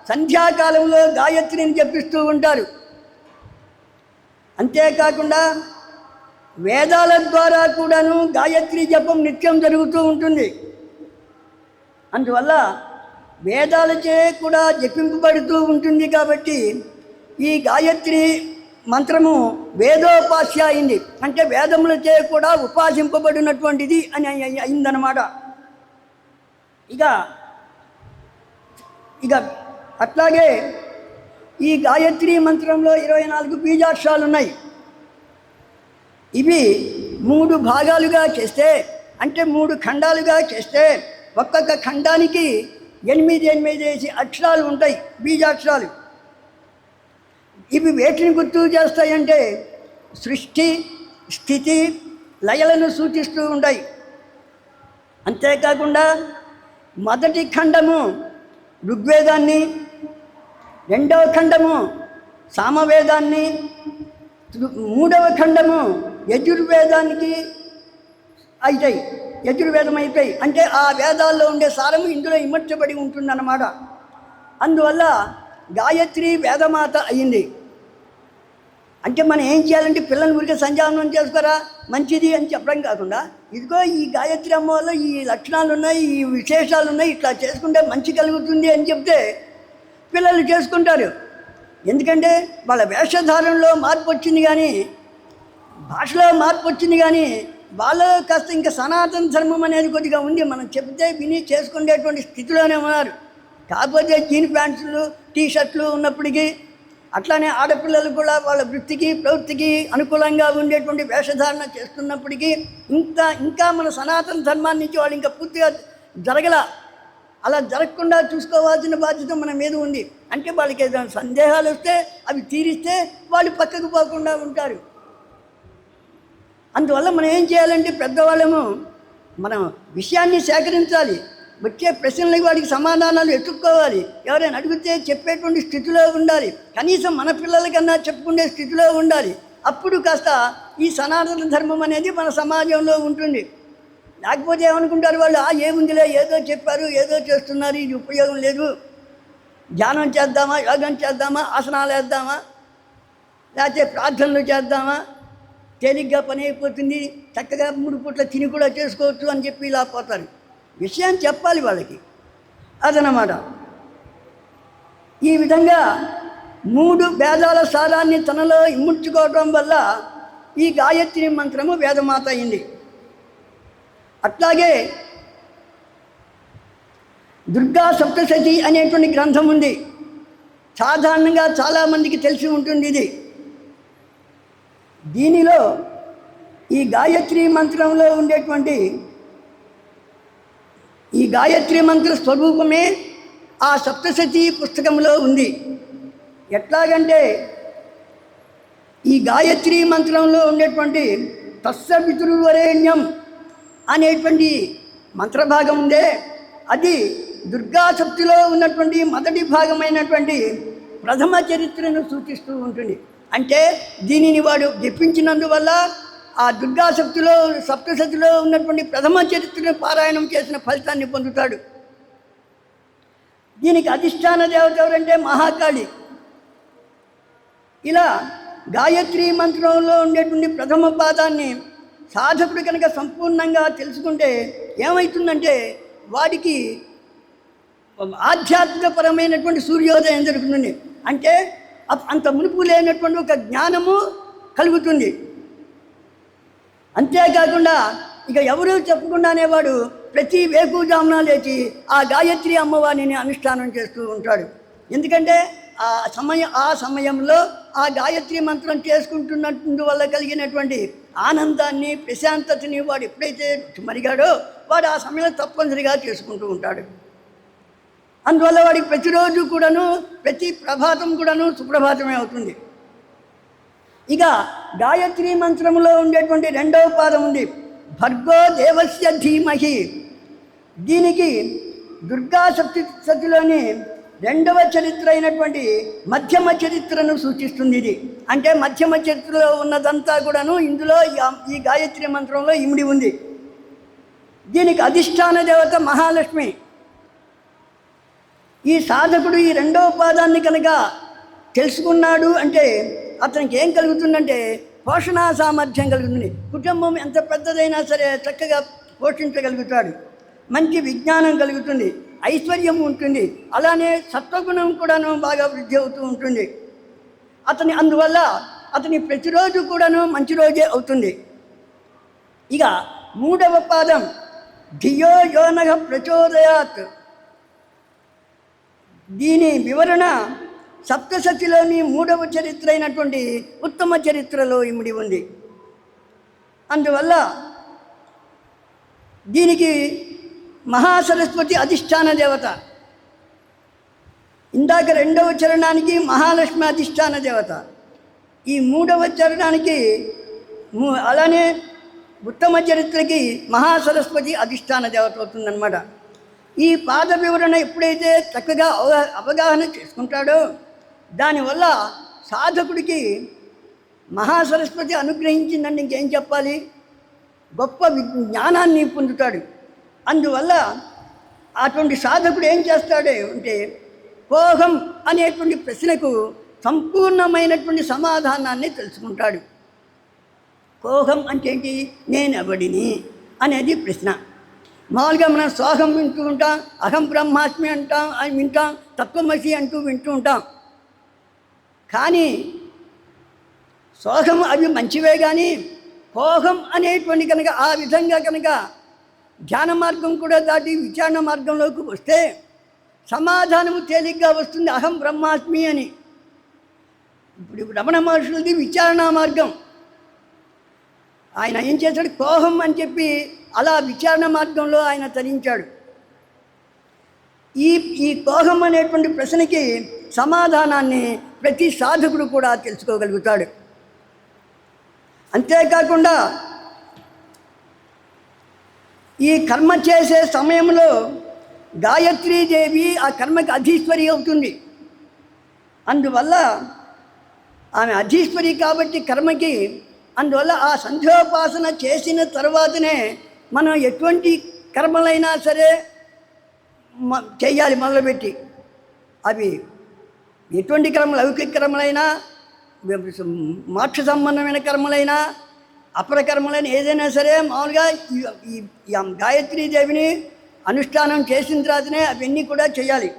సంధ్యాకాలంలో గాయత్రిని జపిస్తూ ఉంటారు. అంతేకాకుండా వేదాల ద్వారా కూడాను గాయత్రి జపం నిత్యం జరుగుతూ ఉంటుంది. అందువల్ల వేదాలచే కూడా జపింపబడుతూ ఉంటుంది. కాబట్టి ఈ గాయత్రి మంత్రము వేదోపాస్య అయింది, అంటే వేదములచే కూడా ఉపాసింపబడినటువంటిది అని అయిందన్నమాట. ఇక అట్లాగే ఈ గాయత్రి మంత్రంలో 24 బీజాక్షరాలు ఉన్నాయి. ఇవి 3 భాగాలుగా చేస్తే, అంటే 3 ఖండాలుగా చేస్తే ఒక్కొక్క ఖండానికి 8 అక్షరాలు ఉంటాయి, బీజాక్షరాలు. ఇవి వేటిని గుర్తు చేస్తాయంటే సృష్టి, స్థితి, లయలను సూచిస్తూ ఉంటాయి. అంతేకాకుండా మొదటి ఖండము ఋగ్వేదాన్ని, రెండవ ఖండము సామవేదాన్ని, మూడవ ఖండము యజుర్వేదానికి అవుతాయి, యజుర్వేదం అయిపోయి. అంటే ఆ వేదాల్లో ఉండే సారము ఇందులో ఇమర్చబడి ఉంటుందన్నమాట. అందువల్ల గాయత్రి వేదమాత అయింది. అంటే మనం ఏం చేయాలంటే పిల్లల్ని ఊరికే సంధ్యావనం చేసుకోరా మంచిది అని చెప్పడం కాకుండా, ఇదిగో ఈ గాయత్రి అమ్మ వల్ల ఈ లక్షణాలు ఉన్నాయి, ఈ విశేషాలు ఉన్నాయి, ఇట్లా చేసుకుంటే మంచి కలుగుతుంది అని చెప్తే పిల్లలు చేసుకుంటారు. ఎందుకంటే వాళ్ళ వేషధారణలో మార్పు వచ్చింది, కానీ భాషలో మార్పు వచ్చింది, కానీ వాళ్ళు కాస్త ఇంకా సనాతన ధర్మం అనేది కొద్దిగా ఉంది. మనం చెప్తే విని చేసుకునేటువంటి స్థితిలోనే ఉన్నారు. కాకపోతే జీన్ ప్యాంట్స్లు టీషర్ట్లు ఉన్నప్పటికీ, అట్లానే ఆడపిల్లలు కూడా వాళ్ళ వృత్తికి ప్రవృత్తికి అనుకూలంగా ఉండేటువంటి వేషధారణ చేస్తున్నప్పటికీ ఇంకా మన సనాతన ధర్మాన్ని నుంచి వాళ్ళు ఇంకా పూర్తిగా జరగల. అలా జరగకుండా చూసుకోవాల్సిన బాధ్యత మన మీద ఉంది. అంటే వాళ్ళకి ఏదైనా సందేహాలు వస్తే అవి తీరిస్తే వాళ్ళు పక్కకు పోకుండా ఉంటారు. అందువల్ల మనం ఏం చేయాలంటే పెద్దవాళ్ళము మనం విషయాన్ని సేకరించాలి, వచ్చే ప్రశ్నలకి వాడికి సమాధానాలు ఎత్తుక్కోవాలి, ఎవరైనా అడిగితే చెప్పేటువంటి స్థితిలో ఉండాలి, కనీసం మన పిల్లలకన్నా చెప్పుకునే స్థితిలో ఉండాలి. అప్పుడు కాస్త ఈ సనాతన ధర్మం అనేది మన సమాజంలో ఉంటుంది. లేకపోతే ఏమనుకుంటారు వాళ్ళు, ఏముందిలే, ఏదో చెప్పారు, ఏదో చేస్తున్నారు, ఇది ఉపయోగం లేదు, ధ్యానం చేద్దామా, యోగం చేద్దామా, ఆసనాలు వేద్దామా, లేకపోతే ప్రార్థనలు చేద్దామా, తేలిగ్గా పని అయిపోతుంది, చక్కగా 3 పూట్ల తిని కూడా చేసుకోవచ్చు అని చెప్పి ఇలా పోతారు. విషయం చెప్పాలి వాళ్ళకి, అదనమాట. ఈ విధంగా 3 వేదాల సారాన్ని తనలో ఇముడ్చుకోవడం వల్ల ఈ గాయత్రి మంత్రము వేదమాత అయింది. అట్లాగే దుర్గా సప్తశతి అనేటువంటి గ్రంథం ఉంది. సాధారణంగా చాలామందికి తెలిసి ఉంటుంది ఇది. దీనిలో ఈ గాయత్రి మంత్రంలో ఉండేటువంటి ఈ గాయత్రి మంత్ర స్వరూపమే ఆ సప్తశతి పుస్తకంలో ఉంది. ఎట్లాగంటే ఈ గాయత్రి మంత్రంలో ఉండేటువంటి తస్సవితుర్వరేణ్యం అనేటువంటి మంత్రభాగం ఉందే, అది దుర్గా సప్తిలో ఉన్నటువంటి మొదటి భాగమైనటువంటి ప్రథమ చరిత్రను సూచిస్తూ ఉంటుంది. అంటే దీనిని వాడు జపించినందువల్ల ఆ దుర్గా సప్తశతిలో ఉన్నటువంటి ప్రథమ చరిత్రను పారాయణం చేసిన ఫలితాన్ని పొందుతాడు. దీనికి అధిష్టాన దేవత ఎవరంటే మహాకాళి. ఇలా గాయత్రి మంత్రంలో ఉండేటువంటి ప్రథమ పాదాన్ని సాధకుడు కనుక సంపూర్ణంగా తెలుసుకుంటే ఏమవుతుందంటే వాడికి ఆధ్యాత్మికపరమైనటువంటి సూర్యోదయం జరుగుతుంది. అంటే అంత మునుపు లేనటువంటి ఒక జ్ఞానము కలుగుతుంది. అంతేకాకుండా ఇక ఎవరూ చెప్పకుండానే వాడు ప్రతి వేకుజామున లేచి ఆ గాయత్రి అమ్మవారిని అనుష్ఠానం చేస్తూ ఉంటాడు. ఎందుకంటే ఆ సమయంలో ఆ గాయత్రి మంత్రం చేసుకుంటున్నందువల్ల కలిగినటువంటి ఆనందాన్ని ప్రశాంతతని వాడు ఎప్పుడైతే మరిగాడో వాడు ఆ సమయంలో తప్పనిసరిగా చేసుకుంటూ ఉంటాడు. అందువల్ల వాడికి ప్రతిరోజు కూడాను ప్రతి ప్రభాతం కూడాను సుప్రభాతమే అవుతుంది. ఇక గాయత్రి మంత్రంలో ఉండేటువంటి 2వ పాదం ఉంది, భర్గో దేవస్య ధీమహి. దీనికి దుర్గా సప్తశతిలోని 2వ చరిత్ర అయినటువంటి మధ్యమ చరిత్రను సూచిస్తుంది. ఇది అంటే మధ్యమ చరిత్రలో ఉన్నదంతా కూడాను ఇందులో ఈ గాయత్రి మంత్రంలో ఇమిడి ఉంది. దీనికి అధిష్టాన దేవత మహాలక్ష్మి. ఈ సాధకుడు ఈ 2వ పాదాన్ని కనుక తెలుసుకున్నాడు అంటే అతనికి ఏం కలుగుతుందంటే పోషణ సామర్థ్యం కలుగుతుంది. కుటుంబం ఎంత పెద్దదైనా సరే చక్కగా పోషించగలుగుతాడు. మంచి విజ్ఞానం కలుగుతుంది, ఐశ్వర్యం ఉంటుంది, అలానే సత్వగుణం కూడాను బాగా వృద్ధి అవుతూ ఉంటుంది. అందువల్ల అతని ప్రతిరోజు కూడాను మంచి రోజే అవుతుంది. ఇక 3వ పాదం ధియో యోనః ప్రచోదయాత్. దీని వివరణ సప్తశతిలోని 3వ చరిత్ర అయినటువంటి ఉత్తమ చరిత్రలో ఇమిడి ఉంది. అందువల్ల దీనికి మహాసరస్వతి అధిష్టాన దేవత. ఇందాక 2వ చరణానికి మహాలక్ష్మి అధిష్టాన దేవత, ఈ 3వ చరణానికి అలానే ఉత్తమ చరిత్రకి మహాసరస్వతి అధిష్టాన దేవత అవుతుందన్నమాట. ఈ పాద వివరణ ఎప్పుడైతే చక్కగా అవగాహన చేసుకుంటాడో దానివల్ల సాధకుడికి మహాసరస్వతి అనుగ్రహించిందండి, ఇంకేం చెప్పాలి, గొప్ప జ్ఞానాన్ని పొందుతాడు. అందువల్ల అటువంటి సాధకుడు ఏం చేస్తాడు అంటే కోహం అనేటువంటి ప్రశ్నకు సంపూర్ణమైనటువంటి సమాధానాన్ని తెలుసుకుంటాడు. కోహం అంటే ఏంటి? నేనెవడిని అనేది ప్రశ్న. మామూలుగా మనం సోహం వింటూ ఉంటాం, అహం బ్రహ్మాస్మి అంటాం, అని వింటాం, తత్వమసి అంటూ వింటూ ఉంటాం. కానీ సోహం అవి మంచివే, కానీ కోహం అనేటువంటి కనుక ఆ విధంగా కనుక ధ్యాన మార్గం కూడా దాటి విచారణ మార్గంలోకి వస్తే సమాధానము తేలిగ్గా వస్తుంది, అహం బ్రహ్మాస్మి అని. ఇప్పుడు రమణ మహర్షులది విచారణా మార్గం. ఆయన ఏం చేశాడు? కోహం అని చెప్పి అలా విచారణ మార్గంలో ఆయన తరించాడు. ఈ కోహం అనేటువంటి ప్రశ్నకి సమాధానాన్ని ప్రతి సాధకుడు కూడా తెలుసుకోగలుగుతాడు. అంతేకాకుండా ఈ కర్మ చేసే సమయంలో గాయత్రీదేవి ఆ కర్మకి అధీశ్వరి అవుతుంది. అందువల్ల ఆమె అధీశ్వరి కాబట్టి కర్మకి, అందువల్ల ఆ సంధ్యోపాసన చేసిన తర్వాతనే మనం ఎటువంటి కర్మలైనా సరే చేయాలి మొదలుపెట్టి. అవి ఎటువంటి కర్మలు, లౌకిక కర్మలైనా, మోక్ష సంబంధమైన కర్మలైనా, అపర కర్మలైన ఏదైనా సరే మామూలుగా ఈ గాయత్రీదేవిని అనుష్ఠానం చేసిన తర్వాతనే అవన్నీ కూడా చేయాలి.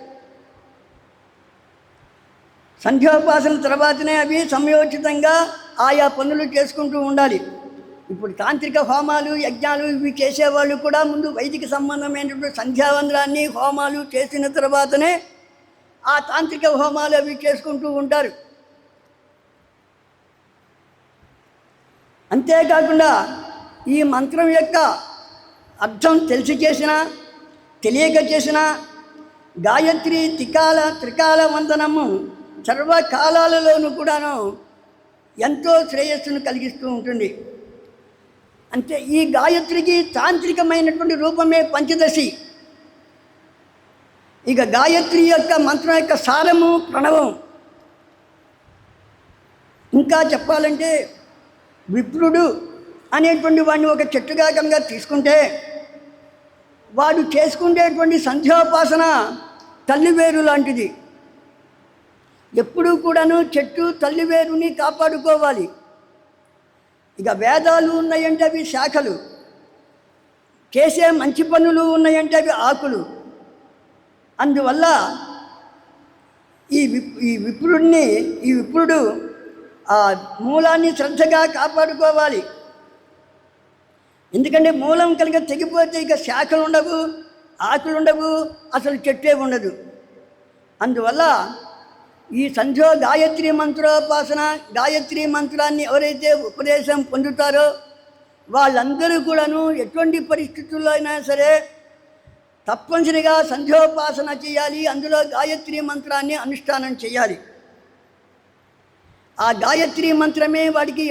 సంధ్యోపాసన తర్వాతనే అవి సమయోచితంగా ఆయా పనులు చేసుకుంటూ ఉండాలి. ఇప్పుడు తాంత్రిక హోమాలు, యజ్ఞాలు ఇవి చేసేవాళ్ళు కూడా ముందు వైదిక సంబంధమైనటువంటి సంధ్యావందనాన్ని, హోమాలు చేసిన తర్వాతనే ఆ తాంత్రిక హోమాలు అవి చేసుకుంటూ ఉంటారు. అంతేకాకుండా ఈ మంత్రం యొక్క అర్థం తెలిసి చేసినా తెలియక చేసినా గాయత్రి త్రికాల వందనము సర్వకాలాలలోనూ కూడాను ఎంతో శ్రేయస్సును కలిగిస్తూ ఉంటుంది. అంటే ఈ గాయత్రికి తాంత్రికమైనటువంటి రూపమే పంచదశి. ఇక గాయత్రి యొక్క మంత్రం యొక్క సారము ప్రణవం. ఇంకా చెప్పాలంటే విప్రుడు అనేటువంటి వాడిని ఒక చెట్టుగా కనుక తీసుకుంటే వాడు చేసుకునేటువంటి సంధ్యోపాసన తల్లివేరు లాంటిది. ఎప్పుడూ కూడాను చెట్టు తల్లివేరుని కాపాడుకోవాలి. ఇక వేదాలు ఉన్నాయంటే అవి శాఖలు, చేసే మంచి పనులు ఉన్నాయంటే అవి ఆకులు. అందువల్ల ఈ విప్రుడు ఆ మూలాన్ని శ్రద్ధగా కాపాడుకోవాలి. ఎందుకంటే మూలం కనుక తెగిపోతే ఇక శాఖలు ఉండవు, ఆకులు ఉండవు, అసలు చెట్టే ఉండదు. అందువల్ల ఈ గాయత్రి మంత్రోపాసన, గాయత్రి మంత్రాన్ని ఎవరైతే ఉపదేశం పొందుతారో వాళ్ళందరూ కూడాను ఎటువంటి పరిస్థితుల్లో అయినా సరే తప్పనిసరిగా సంధ్యోపాసన చేయాలి. అందులో గాయత్రి మంత్రాన్ని అనుష్ఠానం చేయాలి. ఆ గాయత్రి మంత్రమే వాడికి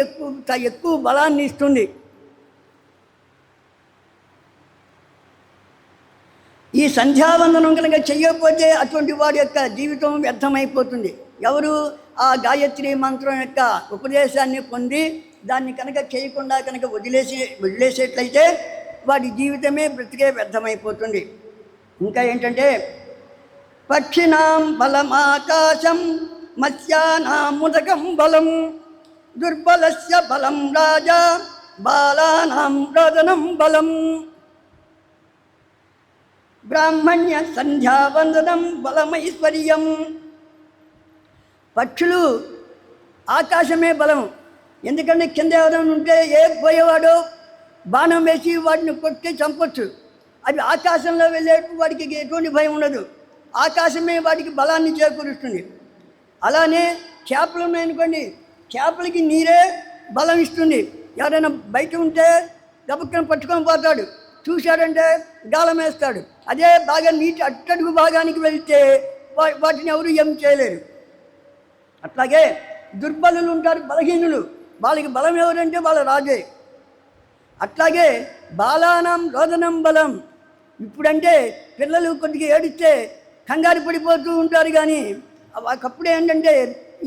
ఎక్కువ బలాన్ని ఇస్తుంది. ఈ సంధ్యావందనం కనుక చెయ్యకపోతే అటువంటి వాడి యొక్క జీవితం వ్యర్థమైపోతుంది. ఎవరు ఆ గాయత్రి మంత్రం యొక్క ఉపదేశాన్ని పొంది దాన్ని కనుక చేయకుండా కనుక వదిలేసేట్లయితే వాడి జీవితమే బ్రతికే వ్యర్థమైపోతుంది. ఇంకా ఏంటంటే పక్షినాం బలమాకాశం మత్స్యానాముదకం బలం దుర్బలస్య బలం రాజా బాలానాం రోదనం బలం బ్రాహ్మణ్య సంధ్యావందనం బలమైశ్వర్యం. పక్షులు ఆకాశమే బలం. ఎందుకంటే కింద ఎవరైనా ఉంటే ఏ పోయేవాడో బాణం వేసి వాటిని కొట్టి చంపొచ్చు. అది ఆకాశంలో వెళ్ళే వాడికి ఎటువంటి భయం ఉండదు. ఆకాశమే వాటికి బలాన్ని చేకూరుస్తుంది. అలానే చేపలు ఉన్నాయనుకోండి, చేపలకి నీరే బలం ఇస్తుంది. ఎవరైనా బయట ఉంటే గబక్కన పట్టుకొని పోతాడు, చూశాడంటే గాలం వేస్తాడు. అదే బాగా నీటి అట్టడుగు భాగానికి వెళ్తే వాటిని ఎవరు ఏం చేయలేరు. అట్లాగే దుర్బలులు ఉంటారు, బలహీనులు, వాళ్ళకి బలం ఎవరంటే వాళ్ళ రాజే. అట్లాగే బాలానం రోదనం బలం. ఇప్పుడంటే పిల్లలు కొద్దిగా ఏడిస్తే కంగారు పడిపోతూ ఉంటారు, కానీ ఒకప్పుడు ఏంటంటే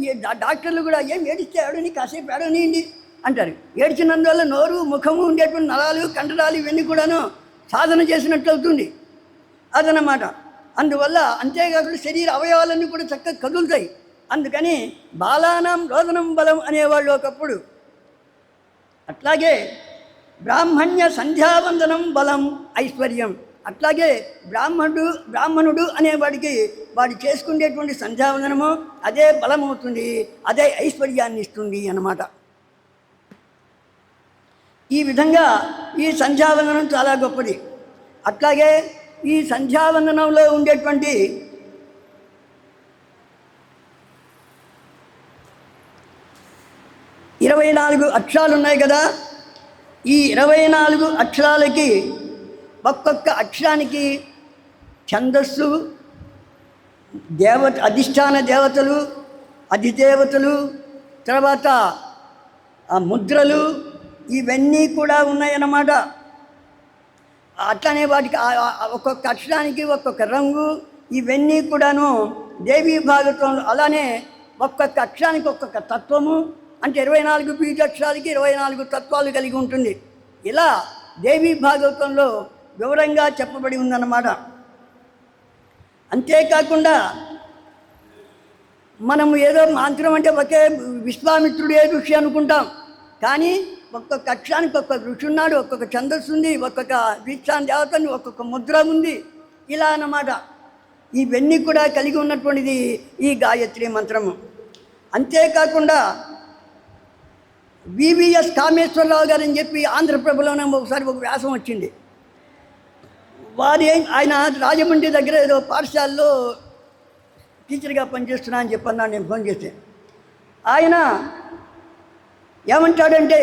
ఈ డాక్టర్లు కూడా ఏం ఏడిస్తే ఏడని, కాసేపు ఏడనియండి అంటారు. ఏడ్చినందువల్ల నోరు, ముఖము ఉండేటువంటి నరాలు, కండరాలు ఇవన్నీ కూడాను సాధన చేసినట్లు అవుతుంది. అదనమాట. అందువల్ల అంతేకాకుండా శరీర అవయవాలన్నీ కూడా చక్కగా కదులుతాయి. అందుకని బాలానాం రోదనం బలం అనేవాళ్ళు ఒకప్పుడు. అట్లాగే బ్రాహ్మణ్య సంధ్యావందనం బలం ఐశ్వర్యం. అట్లాగే బ్రాహ్మణుడు అనేవాడికి వాడు చేసుకునేటువంటి సంధ్యావందనము అదే బలమవుతుంది, అదే ఐశ్వర్యాన్ని ఇస్తుంది అన్నమాట. ఈ విధంగా ఈ సంధ్యావందనం చాలా గొప్పది. అట్లాగే ఈ సంధ్యావందనంలో ఉండేటువంటి 24 అక్షరాలు ఉన్నాయి కదా. ఈ 24 అక్షరాలకి ఒక్కొక్క అక్షరానికి ఛందస్సు, అధిష్టాన దేవతలు, అధిదేవతలు, తర్వాత ముద్రలు ఇవన్నీ కూడా ఉన్నాయన్నమాట. అట్లనే వాటికి ఒక్కొక్క అక్షరానికి ఒక్కొక్క రంగు ఇవన్నీ కూడాను దేవీ భాగవతంలో. అలానే ఒక్కొక్క అక్షరానికి ఒక్కొక్క తత్వము, అంటే 24 బీజాక్షరాలకి 24 తత్వాలు కలిగి ఉంటుంది. ఇలా దేవీ భాగవతంలో వివరంగా చెప్పబడి ఉందన్నమాట. అంతేకాకుండా మనము ఏదో మంత్రం అంటే ఒకే విశ్వామిత్రుడే ఋషి అనుకుంటాం, కానీ ఒక్కొక్క అక్షరానికి ఒక్కొక్క ఋషి ఉన్నాడు, ఒక్కొక్క ఛందస్సు ఉంది, ఒక్కొక్క దీక్షాన దేవతని ఒక్కొక్క ముద్ర ఉంది, ఇలా అన్నమాట. ఇవన్నీ కూడా కలిగి ఉన్నటువంటిది ఈ గాయత్రి మంత్రము. అంతేకాకుండా వివిఎస్ కామేశ్వరరావు గారు అని చెప్పి ఆంధ్రప్రభలోనే ఒకసారి ఒక వ్యాసం వచ్చింది. ఆయన రాజమండ్రి దగ్గర ఏదో పాఠశాలలో టీచర్గా పనిచేస్తున్నా అని చెప్పన్నాను నేను ఫోన్ చేస్తే. ఆయన ఏమంటాడంటే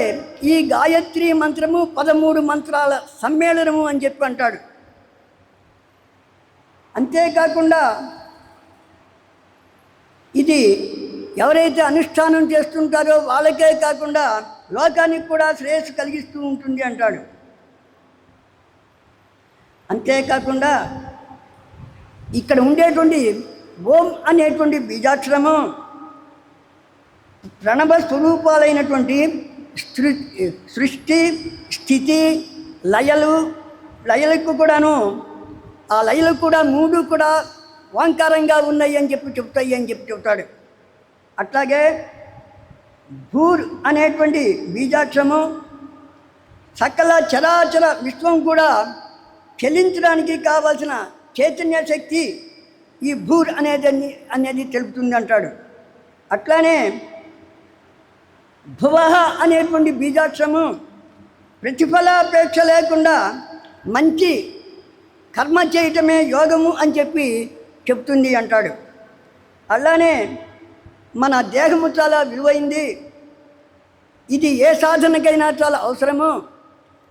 ఈ గాయత్రి మంత్రము 13 మంత్రాల సమ్మేళనము అని చెప్పి అంటాడు. అంతేకాకుండా ఇది ఎవరైతే అనుష్ఠానం చేస్తుంటారో వాళ్ళకే కాకుండా లోకానికి కూడా శ్రేయస్సు కలిగిస్తూ ఉంటుంది అంటాడు. అంతేకాకుండా ఇక్కడ ఉండేటువంటి ఓం అనేటువంటి బీజాక్షరము ప్రణవ స్వరూపాలైనటువంటి సృష్టి, స్థితి, లయలకు కూడాను ఆ లయలకు కూడా 3 కూడా ఓంకారంగా ఉన్నాయి అని చెప్పి చెప్తాడు. అట్లాగే భూర్ అనేటువంటి బీజాక్షరము సకల చరాచర విశ్వం కూడా చెలించడానికి కావాల్సిన చైతన్య శక్తి ఈ భూర్ అనేది తెలుపుతుంది అంటాడు. అట్లానే భువః అనేటువంటి బీజాక్షరము ప్రతిఫలాపేక్ష లేకుండా మంచి కర్మ చేయటమే యోగము అని చెప్పి చెప్తుంది అంటాడు. అలానే మన దేహము చాలా విలువైంది, ఇది ఏ సాధనకైనా చాలా అవసరము,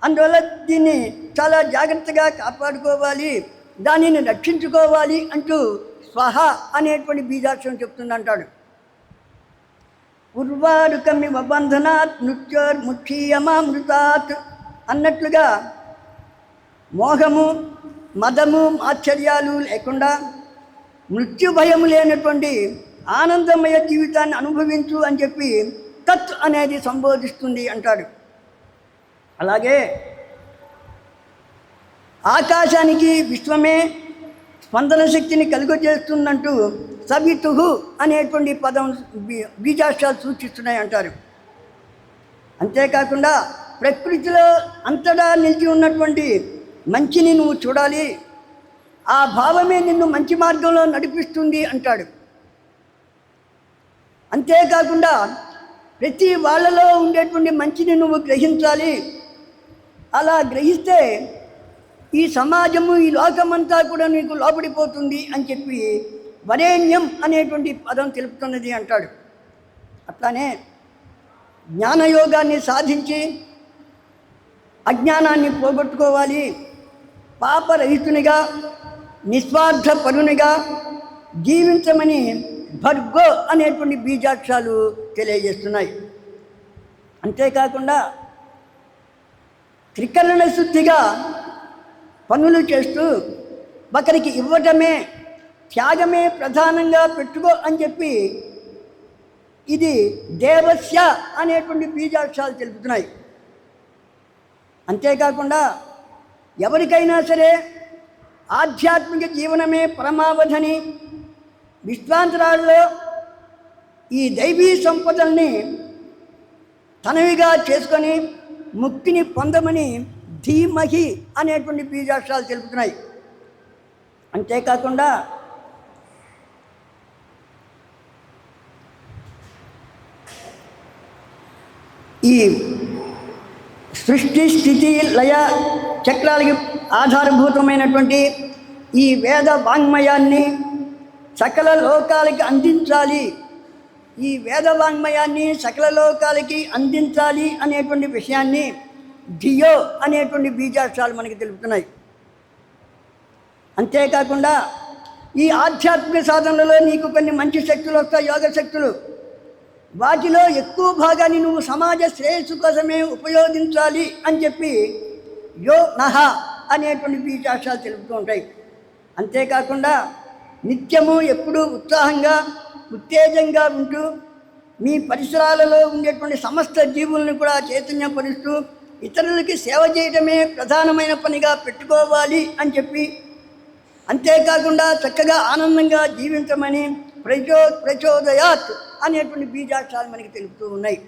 అందువల్ల దీన్ని చాలా జాగ్రత్తగా కాపాడుకోవాలి, దానిని రక్షించుకోవాలి అంటూ స్వహ అనేటువంటి బీజాక్షరం చెప్తుందంటాడు. ఉర్వారుకమి బంధనాత్ నృత్యోర్ముక్షీయమామృతాత్ అన్నట్లుగా మోహము, మదము, ఆశ్చర్యాలు లేకుండా మృత్యు భయము లేనటువంటి ఆనందమయ జీవితాన్ని అనుభవించు అని చెప్పి తత్ అనేది సంబోధిస్తుంది అంటాడు. అలాగే ఆకాశానికి విశ్వమే స్పందన శక్తిని కలుగజేస్తుందంటూ సవితుహు అనేటువంటి పదం బీజాక్షరాలు సూచిస్తున్నాయి అంటారు. అంతేకాకుండా ప్రకృతిలో అంతటా నిలిచి ఉన్నటువంటి మంచిని నువ్వు చూడాలి, ఆ భావమే నిన్ను మంచి మార్గంలో నడిపిస్తుంది అంటాడు. అంతేకాకుండా ప్రతి వాళ్ళలో ఉండేటువంటి మంచిని నువ్వు గ్రహించాలి, అలా గ్రహిస్తే ఈ సమాజము, ఈ లోకమంతా కూడా నీకు లోపడిపోతుంది అని చెప్పి వరేణ్యం అనేటువంటి పదం తెలుపుతున్నది అంటాడు. అట్లానే జ్ఞానయోగాన్ని సాధించి అజ్ఞానాన్ని పోగొట్టుకోవాలి, పాపరహితునిగా నిస్వార్థ పరునిగా జీవించమని భర్గో అనేటువంటి బీజాక్షరాలు తెలియజేస్తున్నాయి. అంతేకాకుండా త్రికరణ శుద్ధిగా పనులు చేస్తూ ఒకరికి ఇవ్వటమే, త్యాగమే ప్రధానంగా పెట్టుకో అని చెప్పి ఇది దేవస్య అనేటువంటి బీజాక్షరాలు తెలుపుతున్నాయి. అంతేకాకుండా ఎవరికైనా సరే ఆధ్యాత్మిక జీవనమే పరమావధని, విశ్వాంతరాల్లో ఈ దైవీ సంపదల్ని తనవిగా చేసుకొని ముక్తిని పొందమని ధీమహి అనేటువంటి బీజాక్షరాలు తెలుపుతున్నాయి. అంతేకాకుండా ఈ సృష్టి స్థితి లయ చక్రాలకి ఆధారభూతమైనటువంటి ఈ వేద వాంగ్మయాన్ని సకల లోకాలకి అందించాలి, ఈ వేద వాంగ్మయాన్ని సకల లోకాలకి అందించాలి అనేటువంటి విషయాన్ని ధియో అనేటువంటి బీజాక్షరాలు మనకి తెలుపుతున్నాయి. అంతేకాకుండా ఈ ఆధ్యాత్మిక సాధనలలో నీకు కొన్ని మంచి శక్తులు వస్తాయి, యోగ శక్తులు. వాటిలో ఎక్కువ భాగాన్ని నువ్వు సమాజ శ్రేయస్సు కోసమే ఉపయోగించాలి అని చెప్పి యో నహ అనేటువంటి బీజాక్షరాలు తెలుపుతూ ఉంటాయి. అంతేకాకుండా నిత్యము ఎప్పుడూ ఉత్సాహంగా ఉత్తేజంగా ఉంటూ మీ పరిసరాలలో ఉండేటువంటి సమస్త జీవులను కూడా చైతన్యపరుస్తూ ఇతరులకి సేవ చేయడమే ప్రధానమైన పనిగా పెట్టుకోవాలి అని చెప్పి, అంతేకాకుండా చక్కగా ఆనందంగా జీవించమని ప్రచోదయాత్ అనేటువంటి బీజాక్షరాలు మనకి తెలుపుతూ ఉన్నాయి.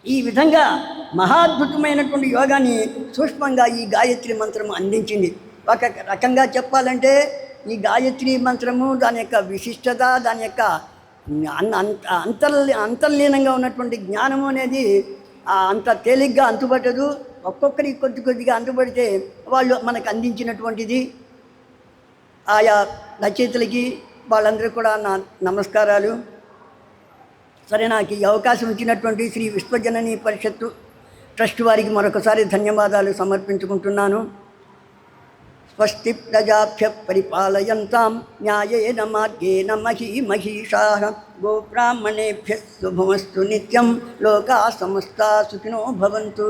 ఈ విధంగా మహాద్భుతమైనటువంటి యోగాన్ని సూక్ష్మంగా ఈ గాయత్రి మంత్రము అందించింది. ఒక రకంగా చెప్పాలంటే ఈ గాయత్రి మంత్రము దాని యొక్క విశిష్టత, దాని యొక్క అంతర్లీనంగా ఉన్నటువంటి జ్ఞానము అనేది అంత తేలిగ్గా అంతుపట్టదు. ఒక్కొక్కరికి కొద్ది కొద్దిగా అంతుపడితే వాళ్ళు మనకు అందించినటువంటిది. ఆయా రచయితలకి వాళ్ళందరూ కూడా నా నమస్కారాలు. సరే, నాకు ఈ అవకాశం ఇచ్చినటువంటి శ్రీ విశ్వజనని పరిషత్తు ట్రస్ట్ వారికి మరొకసారి ధన్యవాదాలు సమర్పించుకుంటున్నాను. స్వస్తి ప్రజాభ్య పరిపాలయంతాం న్యాయేన మార్గేణ మహీషాః గోబ్రాహ్మణేభ్యः శుభమస్తు నిత్యం లోకా సమస్తా సుఖినో భవంతు.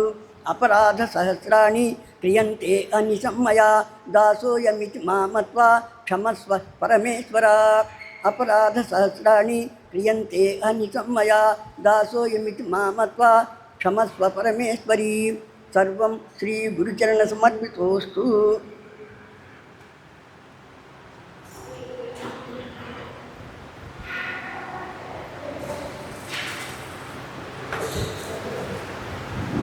అపరాధ సహస్రాణి క్రియంతే అనిశం మయా దాసోయమితి మామత్వా క్షమస్వ పరమేశ్వర. అపరాధ సహస్రాణి క్రియంతే అనిశం మయా దాసోయమితి మామత్వా క్షమస్వ పరమేశ్వరీ. సర్వం శ్రీ గురుచరణ సమర్పితోస్తు.